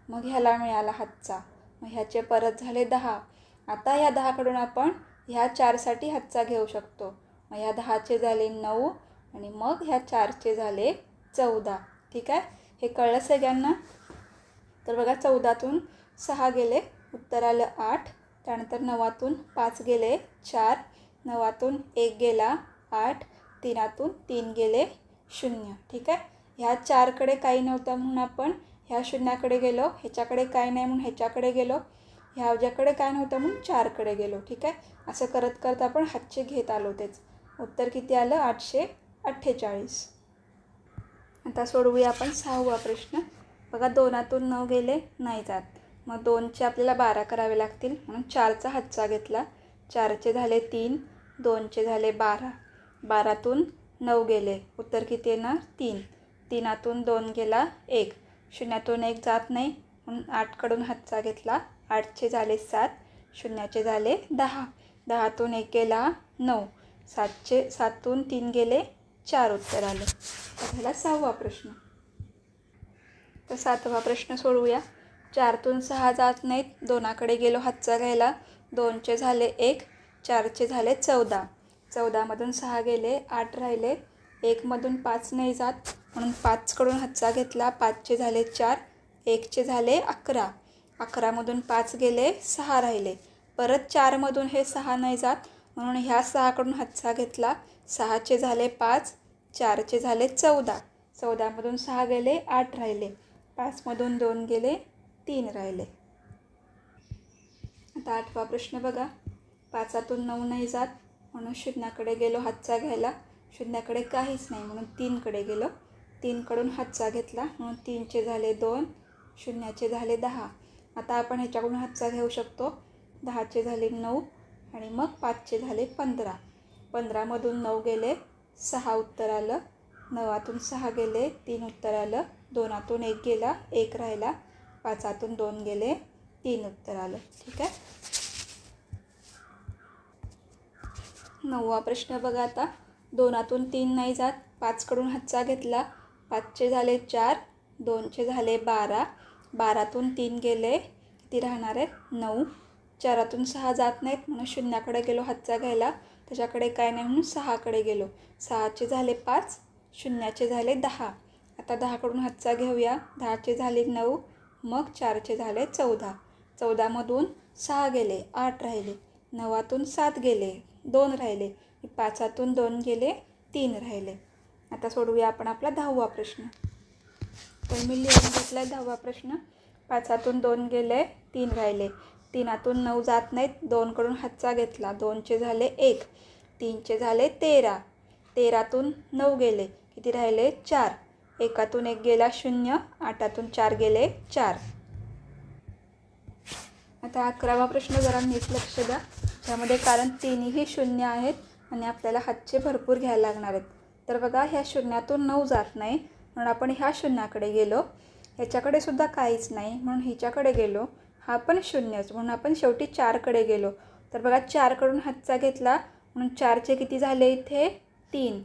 मग ह्याला मिळाला हातचा. मग ह्याचे परत झाले 10. आता ह्या 10कडून आपण ह्या 4साठी हातचा घेऊ शकतो. मग ह्या 10चे झाले 9 आणि मग ह्या 4चे झाले 14. ठीक आहे, हे कळलं सगळ्यांना? तर बघा 14तून 6 गेले, उत्तर आलं 8. त्यानंतर 9तून 5 गेले 4, 9तून 1 गेला 8, 3तून 3 गेले 0. ठीक आहे, ह्या 4कडे काही नव्हतं म्हणून आपण ह्या 0कडे गेलो, ह्याच्याकडे काय नाही म्हणून ह्याच्याकडे गेलो, ह्याच्याकडे काय नव्हतं म्हणून 4कडे गेलो. ठीक आहे, असं करत करत आपण हातचे घेत आलो. तेच उत्तर किती आलं? 848. आता सोडवूया आपण 6वा प्रश्न. बघा 2तून 9 गेले नाही जात, मग 2चे आपल्याला 12 करावे लागतील म्हणून 4चा हातचा घेतला. 4चे झाले 3, 2चे झाले 12. 12तून 9 गेले, उत्तर किती येणार? 3. 3तून 2 गेला 1, 0तून 1 जात नाही म्हणून 8कडून हातचा घेतला. 8चे झाले 7, 0चे झाले 10. 10तून 1 गेला 9, 7तून 3 गेले 4, उत्तर आलं. तर झाला 6वा प्रश्न. तर 7वा प्रश्न सोडवूया. 4तून 6 जात नाहीत, 2कडे गेलो हातचा घ्यायला. 2चे झाले 1, 4चे झाले 14. 14मधून 6 गेले 8 राहिले. 1मधून 5 नाही जात म्हणून 5कडून हातचा घेतला. 5चे झाले 4, 1चे झाले 11. 11मधून 5 गेले 6 राहिले. परत 4मधून हे 6 नाही जात म्हणून ह्या 6कडून हातचा घेतला. 6चे झाले 5, 4चे झाले 14. 14मधून 6 गेले 8 राहिले, 5मधून 2 गेले 3 राहिले. आता 8वा प्रश्न बघा. 5तून 9 नाही जात म्हणून शून्याकडे गेलो हातचा घ्यायला. शून्याकडे काहीच नाही म्हणून 3कडे गेलो. 3कडून हातचा घेतला म्हणून 3चे झाले 2, शून्याचे झाले 10. आता आपण ह्याच्याकडून हातचा घेऊ शकतो. 10चे झाले 9 आणि मग 5चे झाले 15. 15मधून 9 गेले 6 उत्तर आलं. 9तून 6 गेले 3 उत्तर आलं. 2तून 1 गेला 1 राहिला. 5तून 2 गेले 3 उत्तर आलं. ठीक आहे. 9वा प्रश्न बघा. आता 2तून 3 नाही जात. 5कडून हातचा घेतला. 5चे झाले 4, 2चे झाले 12. 12तून 3 गेले किती राहणार आहेत 9. 4तून 6 जात नाहीत म्हणून शून्याकडे गेलो हातचा घ्यायला. त्याच्याकडे काय नाही म्हणून 6कडे गेलो. 6चे झाले 5, शून्याचे झाले 10. आता 10कडून हातचा घेऊया. 10चे झाले 9, मग 4चे झाले 14. 14मधून 6 गेले 8 राहिले. 9तून 7 गेले 2 राहिले. 5तून 2 गेले 3 राहिले. आता सोडवूया आपण आपला 10वा प्रश्न. तर मी लिहून घेतला आहे 10वा प्रश्न. 5तून 2 गेले 3 राहिले. 3तून 9 जात नाहीत. 2कडून हातचा घेतला. 2चे झाले 1, 3चे झाले 13. 13तून 9 गेले किती राहिले 4. 1तून 1 गेला 0. 8तून 4 गेले 4. आता 11वा प्रश्न जरा नीट लक्ष द्या. त्यामध्ये कारण तिन्ही शून्य आहेत आणि आपल्याला हातचे भरपूर घ्यायला लागणार आहेत. तर बघा ह्या शून्यातून 9 जात नाही म्हणून आपण ह्या शून्याकडे गेलो. ह्याच्याकडे सुद्धा काहीच नाही म्हणून हिच्याकडे गेलो. हा पण शून्यच म्हणून आपण शेवटी 4कडे गेलो. तर बघा 4कडून हातचा घेतला म्हणून 4चे किती झाले इथे 3.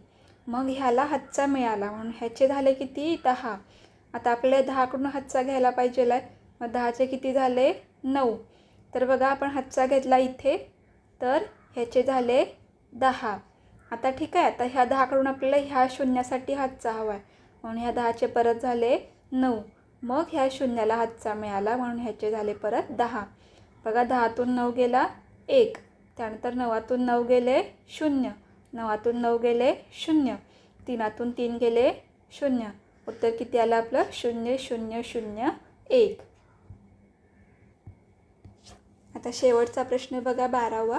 मग ह्याला हातचा मिळाला म्हणून ह्याचे झाले किती 10. आता आपल्याला 10कडून हातचा घ्यायला पाहिजे आहे. मग 10चे किती झाले 9. तर बघा आपण हातचा घेतला इथे तर ह्याचे झाले 10. आता ठीक आहे. आता ह्या 10कडून आपल्याला ह्या शून्यासाठी हातचा हवा आहे म्हणून ह्या 10चे परत झाले 9. मग ह्या शून्याला हातचा मिळाला म्हणून ह्याचे झाले परत 10. बघा 10तून 9 गेला 1. त्यानंतर 9तून 9 गेले 0. 9तून 9 गेले 0. 3तून 3 गेले 0. उत्तर किती आलं आपलं 0 0 0 1. आता शेवटचा प्रश्न बघा 12वा.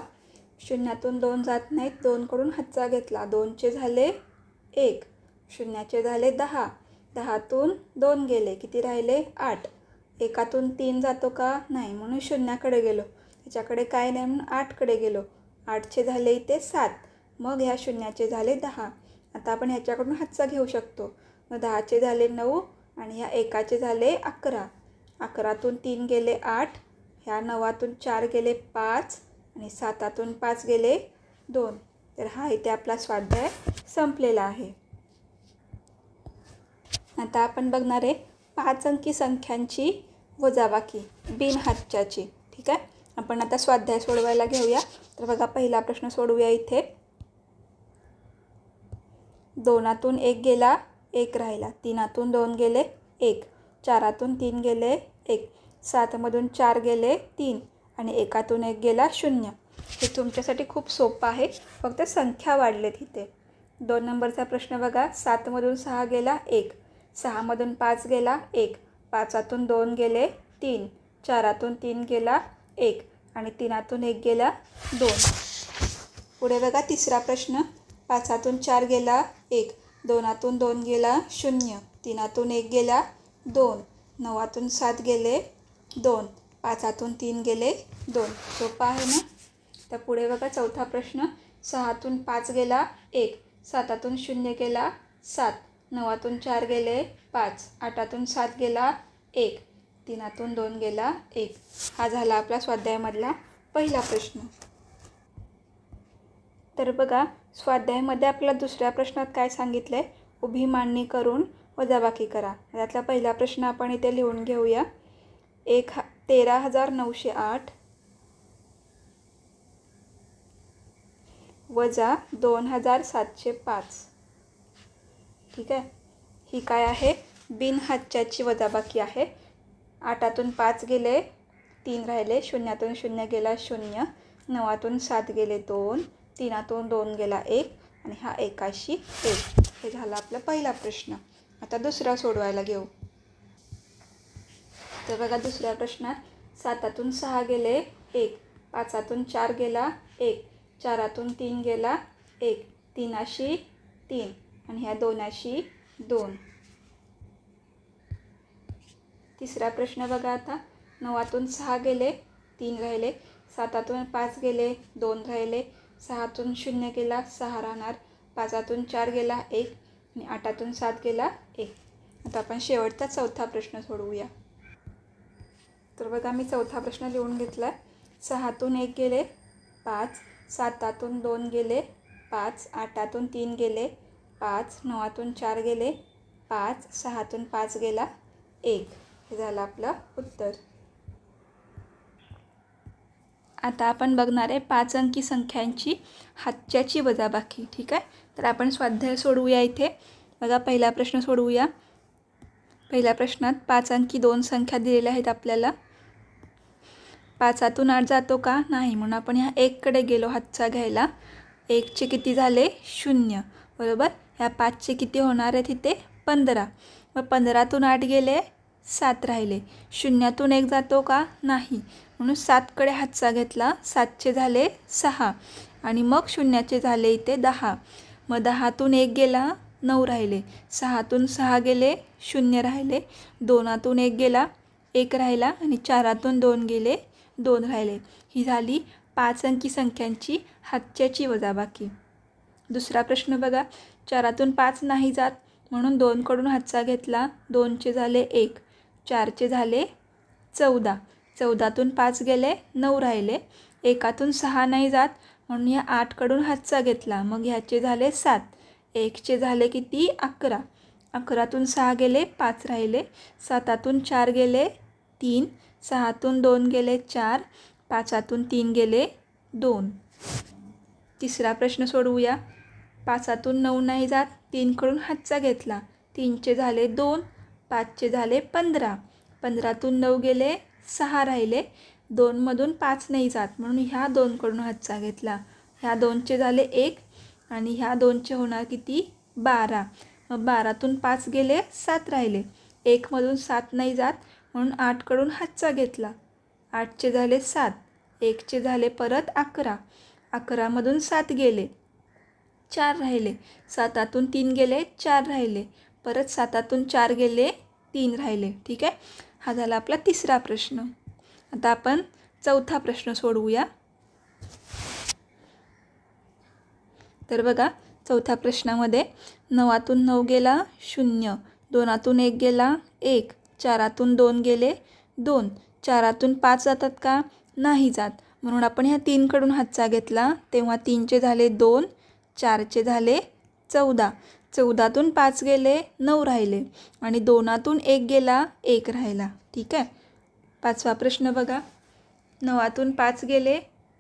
शून्यातून 2 जात नाहीत. 2कडून हातचा घेतला. 2चे झाले 1, शून्याचे झाले 10. 10तून 2 गेले किती राहिले 8. 1तून 3 जातो का नाही म्हणून शून्याकडे गेलो. त्याच्याकडे काय नाही म्हणून 8कडे गेलो. 8चे झाले इथे 7. मग ह्या शून्याचे झाले 10. आता आपण ह्याच्याकडून हातचा घेऊ शकतो. मग 10चे झाले 9 आणि ह्या 1चे झाले 11. 11तून 3 गेले 8. ह्या 9तून 4 गेले 5 आणि 7तून 5 गेले 2. तर हा इथे आपला स्वाध्याय संपलेला आहे. आता आपण बघणार आहे 5 अंकी संख्यांची वजाबाकी बिनहातच्याची. ठीक आहे. आपण आता स्वाध्याय सोडवायला घेऊया. तर बघा पहिला प्रश्न सोडवूया इथे. 2तून 1 गेला 1 राहिला. 3तून 2 गेले 1. 4तून 3 गेले 1. 7मधून 4 गेले 3 आणि 1तून 1 गेला 0. हे तुमच्यासाठी खूप सोपं आहे. फक्त संख्या वाढलेत इथे. 2 नंबरचा प्रश्न बघा. 7मधून 6 गेला 1. 6मधून 5 गेला 1. 5तून 2 गेले 3. 4तून 3 गेला 1 आणि 3तून 1 गेला 2. पुढे बघा तिसरा प्रश्न. 5तून 4 गेला 1. 2तून 2 गेला 0. 3तून 1 गेला 2. 9तून 7 गेले 2. 5तून 3 गेले 2. सोपं आहे ना. तर पुढे बघा चौथा प्रश्न. 6तून 5 गेला 1. 7तून 0 गेला 7. 9तून 4 गेले 5. 8तून 7 गेला 1. 3तून 2 गेला 1. हा झाला आपला स्वाध्यायामधला पहिला प्रश्न. तर बघा स्वाध्यायामध्ये आपल्याला दुसऱ्या प्रश्नात काय सांगितलं आहे. उभी मांडणी करून वजाबाकी करा. त्यातला पहिला प्रश्न आपण इथे लिहून घेऊया. 13,908 वजा 2,705. ठीक आहे. ही काय आहे बिनहातच्याची वजाबाकी आहे. 8तून 5 गेले 3 राहिले. 0तून 0 गेला 0. 9तून 7 गेले 2. 3तून 2 गेला 1 आणि हा 1शी 1. हे झाला आपला पहिला प्रश्न. आता दुसरा सोडवायला घेऊ. तर बघा दुसऱ्या प्रश्नात 7 6 गेले 1, 5 4 गेला 1, 4 3 गेला 1, 3 3 आणि ह्या 2 2. तिसरा प्रश्न बघा आता 9 6 गेले 3 राहिले, 7 5 गेले 2 राहिले, 6 0 गेला 6 राहणार, 5 4 गेला 1 आणि 8 7 गेला 1. आता आपण शेवटचा चौथा प्रश्न सोडवूया. तर बघा मी चौथा प्रश्न लिहून घेतला आहे. 6 1 गेले 5, 7 2 गेले 5, 8 3 गेले 5, 9 4 गेले 5, 6 5 गेला 1. हे झालं आपलं उत्तर. आता आपण बघणार आहे 5 अंकी संख्यांची हातच्याची वजाबाकी. ठीक आहे, तर आपण स्वाध्याय सोडवूया. इथे बघा पहिला प्रश्न सोडवूया. पहिल्या प्रश्नात 5 अंकी 2 संख्या दिलेल्या आहेत आपल्याला. 5 8 जातो का? नाही, म्हणून आपण ह्या 1 कडे गेलो हातचा घ्यायला. 1चे किती झाले? 0. बरोबर. ह्या 5चे किती होणार आहेत इथे? 15. मग 15 8 गेले 7 राहिले. 0 1 जातो का? नाही, म्हणून 7 कडे हातचा घेतला. 7चे झाले 6 आणि मग 0चे झाले इथे 10. मग 10 1 गेला 9 राहिले. 6 6 गेले 0 राहिले. 2 1 गेला 1 राहिला आणि 4 2 गेले 2 राहिले. ही झाली 5 अंकी संख्यांची हातच्याची वजाबाकी. दुसरा प्रश्न बघा. 4 5 नाही जात म्हणून 2 कडून हातचा घेतला. 2चे झाले 1, 4चे झाले 14. 14 5 गेले 9 राहिले. 1 6 नाही जात म्हणून या 8 कडून हातचा घेतला. मग ह्याचे झाले 7. 1चे झाले किती? 11. 11 6 गेले 5 राहिले. 7 4 गेले 3. 6 2 गेले 4. 5 3 गेले 2. तिसरा प्रश्न सोडवूया. 5 9 नाही जात. 3 कडून हातचा घेतला. 3चे झाले 2. 5चे झाले 15. 15 9 गेले 6 राहिले. 2 मधून 5 नाही जात म्हणून ह्या 2 कडून हातचा घेतला. ह्या 2चे झाले 1 आणि ह्या 2चे होणार किती? 12. मग 12 5 गेले 7 राहिले. 1 मधून 7 नाही जात म्हणून 8 कडून हातचा घेतला. 8चे झाले 7. 1चे झाले परत 11. 11 मधून 7 गेले 4 राहिले. 7 3 गेले 4 राहिले. परत 7 4 गेले 3 राहिले. ठीक आहे, हा झाला आपला तिसरा प्रश्न. आता आपण चौथा प्रश्न सोडवूया. तर बघा चौथ्या प्रश्नामध्ये 9 9 गेला 0, 2 1 गेला 1, 4 2 गेले 2. 4 5 जातात का? नाही जात, म्हणून आपण ह्या 3 कडून हातचा घेतला. तेव्हा 3चे झाले 2, 4चे झाले 14. 14 5 गेले 9 राहिले आणि 2 1 गेला 1 राहिला. ठीक आहे. पाचवा प्रश्न बघा. 9 5 गेले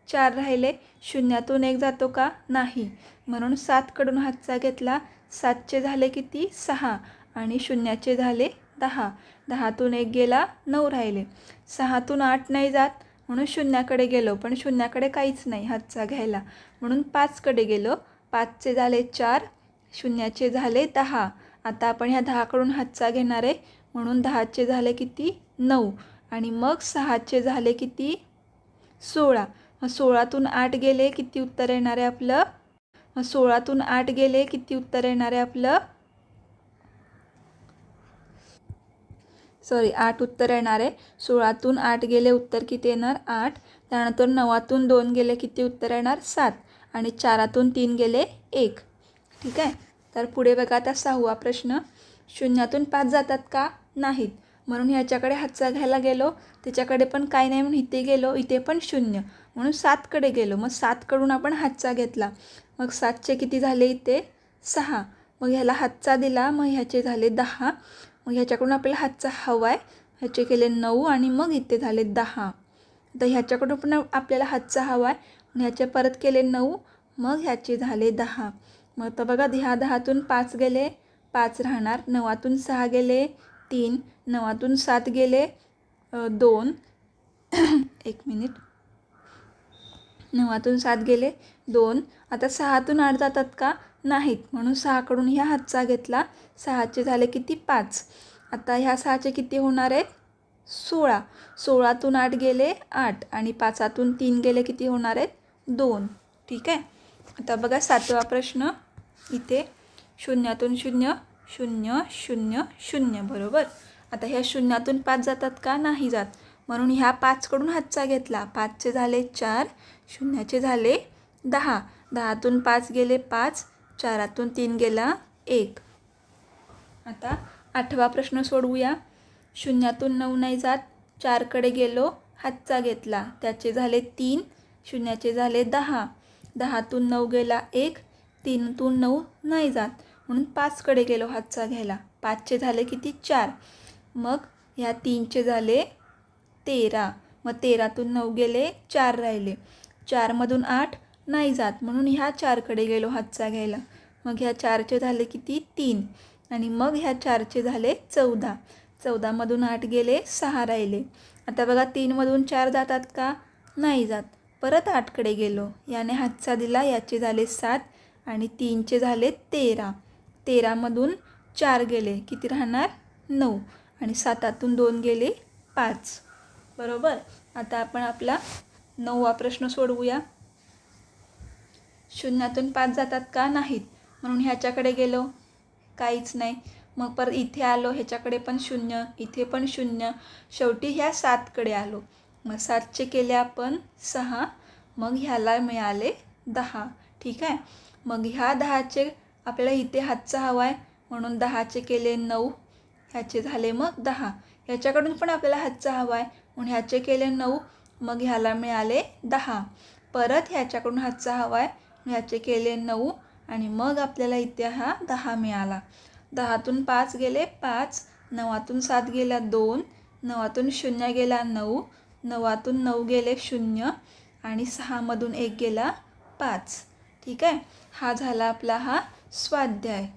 4 राहिले. 0 1 जातो का? नाही, म्हणून 7 कडून हातचा घेतला. 7चे झाले किती? 6 आणि 0चे झाले 10. 10 1 गेला 9 राहिले. 6 8 नाही जात म्हणून 0कडे गेलो, पण 0कडे काहीच नाही हातचा घ्यायला म्हणून 5 कडे गेलो. 5चे झाले 4, 0चे झाले 10. आता आपण ह्या 10 कडून हातचा घेणार आहे म्हणून 10चे झाले किती? 9 आणि मग 6चे झाले किती? 16. मग 16 8 गेले किती उत्तर येणार आहे आपलं? मग 16 8 गेले किती उत्तर येणार आहे आपलं? 8 उत्तर येणार आहे. 16 8 गेले उत्तर किती येणार? 8. त्यानंतर 9 2 गेले किती उत्तर येणार? 7 आणि 4 3 गेले 1. ठीक आहे. तर पुढे बघा आता 6वा प्रश्न. 0 5 जातात का? नाहीत, म्हणून ह्याच्याकडे हातचा घ्यायला गेलो. त्याच्याकडे पण काय नाही म्हणून इथे गेलो. इथे पण 0 म्हणून 7 कडे गेलो. मग 7 कडून आपण हातचा घेतला. मग 7चे किती झाले इथे? 6. मग ह्याला हातचा दिला. मग ह्याचे झाले 10. मग ह्याच्याकडून आपल्याला हातचा हवा आहे. ह्याचे केले 9 आणि मग इथे झाले 10. तर ह्याच्याकडून पण आपल्याला हातचा हवा आहे. ह्याचे परत केले 9. मग ह्याचे झाले 10. मग तर बघा ह्या 10 5 गेले 5 राहणार. 9 6 गेले 3. 9 7 गेले 2. एक मिनिट. 9 7 गेले 2. आता 6 8 जातात का? नाहीत, म्हणून 6कडून ह्या हातचा घेतला. 6चे झाले किती 5. आता ह्या 6चे किती होणार आहेत 16. 16तून 8 गेले 8 आणि 5तून 3 गेले किती होणार आहेत 2. ठीक आहे. आता बघा 7वा प्रश्न. इथे 0तून 0 0 0 0 बरोबर. आता ह्या 0तून 5 जातात का नाही जात, म्हणून ह्या 5कडून हातचा घेतला. 5चे झाले 4 0चे झाले 10. 10तून 5 गेले 5 4तून 3 गेला 1. आता 8वा प्रश्न सोडवूया. 0तून 9 नाही जात. 4कडे गेलो हातचा घेतला. त्याचे झाले 3 0चे झाले 10. 10तून 9 गेला 1. 3तून 9 नाही जात, म्हणून 5कडे गेलो हातचा घ्यायला. 5चे झाले किती 4. मग ह्या 3चे झाले 13. मग 13तून 9 गेले 4 राहिले. 4मधून 8 नाही जात, म्हणून ह्या 4कडे गेलो हातचा घ्यायला. मग ह्या 4चे झाले किती 3 आणि मग ह्या 4चे झाले 14. 14मधून 8 गेले 6 राहिले. आता बघा 3मधून 4 जातात का नाही जात. परत 8कडे गेलो, याने हातचा दिला. याचे झाले 7 आणि 3चे झाले 13. 13मधून 4 गेले किती राहणार 9 आणि 7तून 2 गेले 5 बरोबर. आता आपण आपला 9वा प्रश्न सोडवूया. 0तून 5 जातात का नाहीत, म्हणून ह्याच्याकडे गेलो काहीच नाही. मग परत इथे आलो, ह्याच्याकडे पण 0 इथे पण 0. शेवटी ह्या 7कडे आलो. मग 7चे केले आपण 6. मग ह्याला मिळाले 10. ठीक आहे. मग ह्या 10चे आपल्याला इथे हातचा हवा आहे, म्हणून 10चे केले 9. ह्याचे झाले मग 10. ह्याच्याकडून पण आपल्याला हातचा हवा आहे, म्हणून ह्याचे केले 9. मग ह्याला मिळाले 10. परत ह्याच्याकडून हातचा हवा आहे, ह्याचे केले 9 आणि मग आपल्याला इथे हा 10 मिळाला. 10तून 5 गेले 5. 9तून 7 गेला 2. 9तून 0 गेला 9. 9तून 9 गेले 0 आणि 6मधून 1 गेला 5. ठीक आहे. हा झाला आपला हा स्वाध्याय.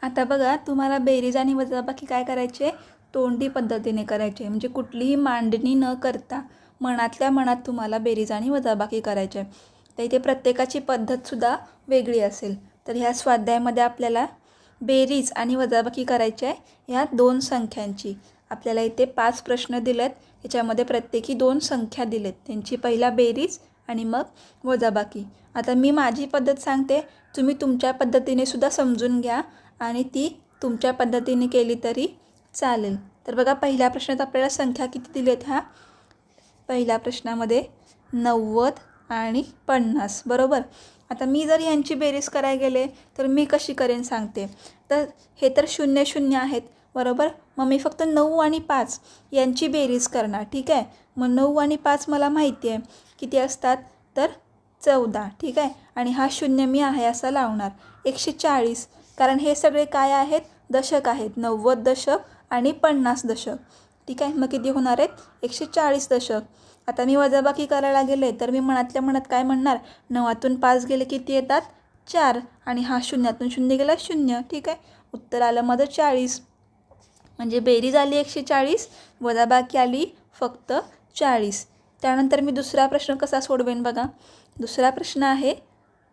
आता बघा तुम्हाला बेरीज आणि वजाबाकी काय करायचे तोंडी पद्धतीने करायचे, म्हणजे कुठलीही मांडणी न करता मनातल्या मनात तुम्हाला बेरीज आणि वजाबाकी करायचे. तर इथे प्रत्येकाची पद्धतसुद्धा वेगळी असेल. तर ह्या स्वाध्यायामध्ये आपल्याला बेरीज आणि वजाबाकी करायची आहे ह्या 2 संख्यांची. आपल्याला इथे 5 प्रश्न दिलेत, याच्यामध्ये प्रत्येकी 2 संख्या दिलेत, त्यांची पहिला बेरीज आणि मग वजाबाकी. आता मी माझी पद्धत सांगते, तुम्ही तुमच्या पद्धतीने सुद्धा समजून घ्या आणि ती तुमच्या पद्धतीने केली तरी चालेल. तर बघा पहिल्या प्रश्नात आपल्याला संख्या किती दिलेत. ह्या पहिल्या प्रश्नामध्ये 90 आणि 50 बरोबर. आता मी जर यांची बेरीज करायला गेले तर मी कशी करेन सांगते. तर हे तर 0 0 आहेत बरोबर. मग मी फक्त 9 आणि 5 यांची बेरीज करणार. ठीक आहे. मग 9 आणि 5 मला माहिती आहे किती असतात, तर 14. ठीक आहे. आणि हा 0 मी आहे असा लावणार. 140, कारण हे सगळे काय आहेत दशक आहेत. 90 दशक आणि 50 दशक. ठीक आहे. मग किती होणार आहेत 140 दशक. आता मी वजाबाकी करायला गेले तर मी मनातल्या मनात काय म्हणणार, 9तून 5 गेले किती येतात 4 आणि हा 0तून 0 गेला 0. ठीक आहे. उत्तर आलं माझं 40. म्हणजे बेरीज आली 140, वजाबाकी आली फक्त 40. त्यानंतर मी दुसरा प्रश्न कसा सोडवेन बघा. दुसरा प्रश्न आहे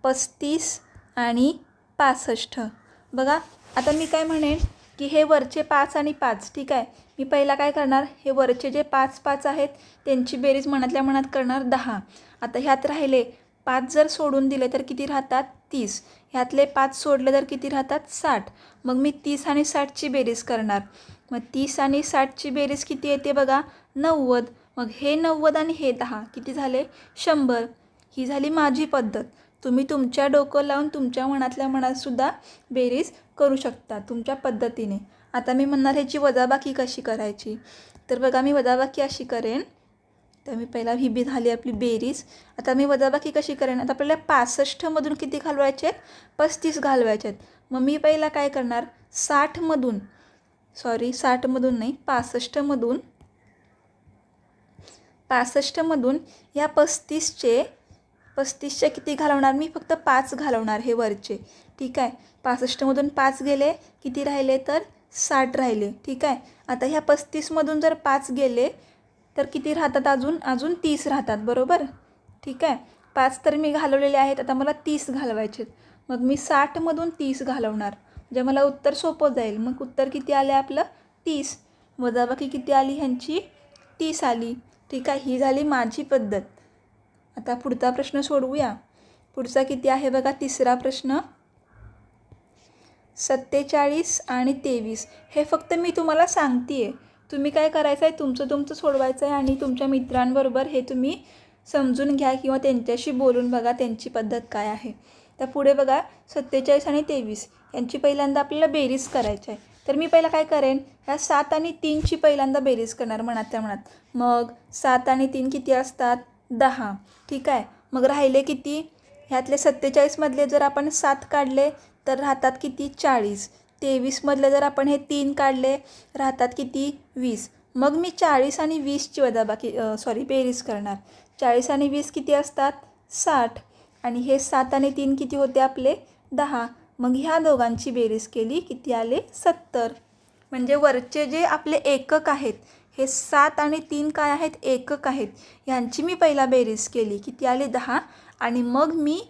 35 आणि 65. बघा आता मी काय म्हणेन की हे वरचे 5 आणि 5. ठीक आहे. मी पहिला काय करणार, हे वरचे जे 5 5 आहेत त्यांची बेरीज मनातल्या मनात करणार 10. आता ह्यात राहिले 5 जर सोडून दिले तर किती राहतात 30. ह्यातले 5 सोडले तर किती राहतात 60. मग मी 30 आणि 60ची बेरीज करणार. मग 30 आणि 60ची बेरीज किती येते बघा 90. मग हे 90 आणि हे 10 किती झाले 100. ही झाली माझी पद्धत. तुम्ही तुमच्या डोकं लावून तुमच्या मनातल्या मनातसुद्धा बेरीज करू शकता तुमच्या पद्धतीने. आता मी म्हणणार ह्याची वजाबाकी कशी करायची. तर बघा मी वजाबाकी अशी करेन. तर मी पहिला ही बी झाली आपली बेरीज. आता मी वजाबाकी कशी करेन. आता आपल्याला 65मधून किती घालवायचे आहेत 35 घालवायचे आहेत. मग मी पहिला काय करणार 60मधून नाही 65मधून या 35चे किती घालवणार मी फक्त 5 घालवणार हे वरचे. ठीक आहे. 65मधून 5 गेले किती राहिले तर 60 राहिले. ठीक आहे. आता ह्या 35मधून जर 5 गेले तर किती राहतात अजून 30 राहतात बरोबर. ठीक आहे. 5 तर मी घालवलेले आहेत, आता मला 30 घालवायचे आहेत. मग मी 60मधून 30 घालवणार, म्हणजे मला उत्तर सोपं जाईल. मग उत्तर किती आले आपलं 30. वजाबाकी किती आली ह्यांची 30 आली. ठीक आहे, ही झाली माझी पद्धत. आता पुढचा प्रश्न सोडवूया. पुढचा किती आहे बघा, तिसरा प्रश्न. 47 आणि 23 हे फक्त मी तुम्हाला सांगते आहे. तुम्ही काय करायचं आहे, तुमचं सोडवायचं आहे आणि तुमच्या मित्रांबरोबर हे तुम्ही समजून घ्या किंवा त्यांच्याशी बोलून बघा त्यांची पद्धत काय आहे. तर पुढे बघा 47 आणि 23 यांची पहिल्यांदा आपल्याला बेरीज करायची आहे. तर मी पहिला काय करेन, ह्या 7 आणि 3ची पहिल्यांदा बेरीज करणार मनातल्या मनात. मग 7 आणि 3 किती असतात 10. ठीक आहे, मग राहिले किती, ह्यातले 47मधले जर आपण 7 काढले तर राहतात किती 40. 23मधले जर आपण हे 3 काढले राहतात किती 20. मग मी 40 आणि 20ची वजाबाकी बेरीज करणार. 40 आणि 20 किती असतात 60 आणि हे 7 आणि 3 किती होते आपले 10. मग ह्या दोघांची बेरीज केली किती आले 70. म्हणजे वरचे जे आपले एकक आहेत हे 7 आणि 3 काय आहेत एकक आहेत, ह्यांची मी पहिला बेरीज केली किती आले 10 आणि मग मी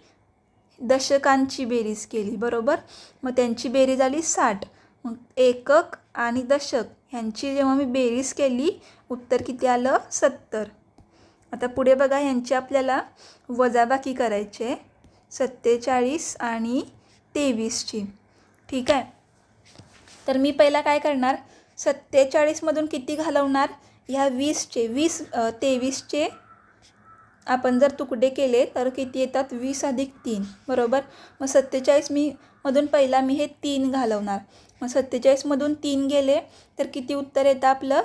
दशकांची बेरीज केली बरोबर. मग त्यांची बेरीज आली 60. मग एकक आणि दशक ह्यांची जेव्हा मी बेरीज केली उत्तर किती आलं 70. आता पुढे बघा ह्यांची आपल्याला वजाबाकी करायचे 47 आणि 23ची. ठीक आहे, तर मी पहिला काय करणार 47मधून किती घालवणार, ह्या 23चे आपण जर तुकडे केले तर किती येतात 20 अधिक 3 बरोबर. मग 47 मधून पहिला मी हे 3 घालवणार. मग 47मधून 3 गेले तर किती उत्तर येतं आपलं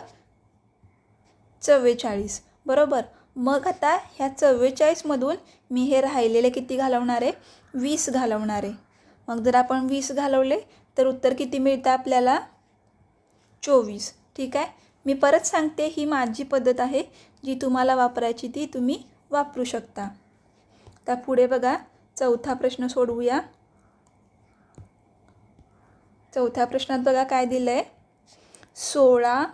44 बरोबर. मग आता ह्या 44मधून मी हे राहिलेले किती घालवणार आहे 20 घालवणार आहे. मग जर आपण 20 घालवले तर उत्तर किती मिळतं आपल्याला 24. ठीक आहे, मी परत सांगते ही माझी पद्धत आहे, जी तुम्हाला वापरायची ती तुम्ही वापरू शकता. तर पुढे बघा चौथा प्रश्न सोडवूया. चौथ्या प्रश्नात बघा काय दिलं आहे 16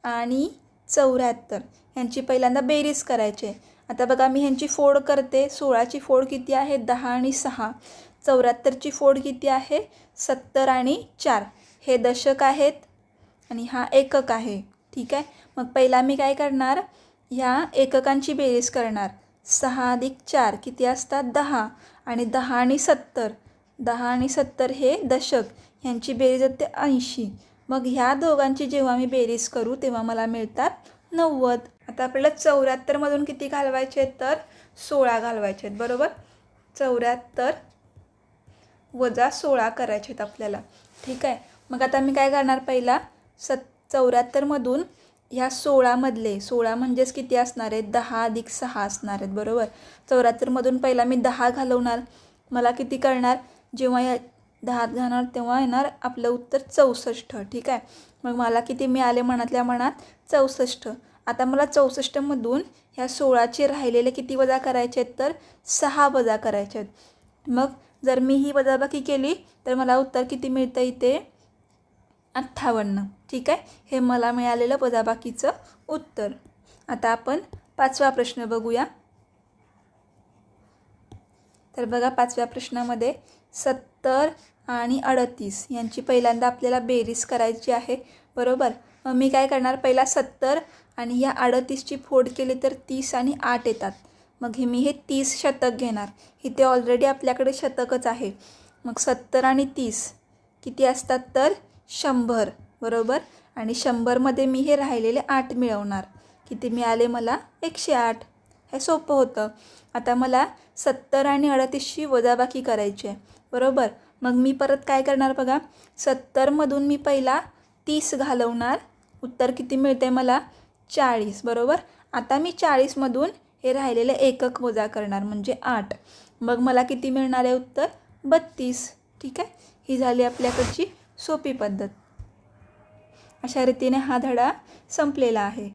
आणि 74 ह्यांची पहिल्यांदा बेरीज करायची आहे. आता बघा मी ह्यांची फोड करते. 16ची फोड किती आहे 10 आणि 6. 74ची फोड किती आहे 70 आणि 4. हे दशक आहेत आणि हा एकक आहे. ठीक आहे, मग पहिला मी काय करणार ह्या एककांची बेरीज करणार. 6 अधिक 4 किती असतात 10 आणि 10 आणि 70. 10 आणि 70 हे दशक, ह्यांची बेरीज होते 80. मग ह्या दोघांची जेव्हा मी बेरीज करू तेव्हा मला मिळतात 90. आता आपल्याला 74मधून किती घालवायचे आहेत तर 16 घालवायचे आहेत बरोबर. 74 वजा 16 करायचे आहेत आपल्याला. ठीक आहे, मग आता मी काय करणार पहिला 74मधून ह्या 16मधले 16 म्हणजेच किती असणार आहेत 10 अधिक 6 असणार आहेत बरोबर. 74मधून पहिला मी 10 घालवणार. मला किती करणार जेव्हा या 10 घालणार तेव्हा येणार आपलं उत्तर 64. ठीक आहे, मग मला किती मिळाले मनातल्या मनात 64. आता मला 64मधून ह्या 16चे राहिलेले किती वजा करायचे आहेत तर 6 वजा करायचे आहेत. मग जर मी ही वजाबाकी केली तर मला उत्तर किती मिळतं इथे 58. ठीक आहे, हे मला मिळालेलं वजाबाकीचं उत्तर. आता आपण 5वा प्रश्न बघूया. तर बघा 5व्या प्रश्नामध्ये 70 आणि 38 यांची पहिल्यांदा आपल्याला बेरीज करायची आहे बरोबर. मग मी काय करणार पहिला 70 आणि ह्या 38ची फोड केली तर 30 आणि 8 येतात. मग मी हे 30 शतक घेणार. इथे ऑलरेडी आपल्याकडे शतकच आहे. मग 70 आणि 30 किती असतात तर 100 बरोबर. आणि 100मध्ये मी हे राहिलेले 8 मिळवणार. किती मिळाले मला 108. हे सोपं होतं. आता मला 70 आणि 38ची वजाबाकी करायची आहे बरोबर. मग मी परत काय करणार बघा 70मधून मी पहिला 30 घालवणार. उत्तर किती मिळते मला 40 बरोबर. आता मी 40मधून हे राहिलेले एकक वजा करणार म्हणजे 8. मग मला किती मिळणार आहे उत्तर 32. ठीक आहे, ही झाली आपल्याकडची सोपी पद्धत. अशा रीतीने हा धडा संपलेला आहे.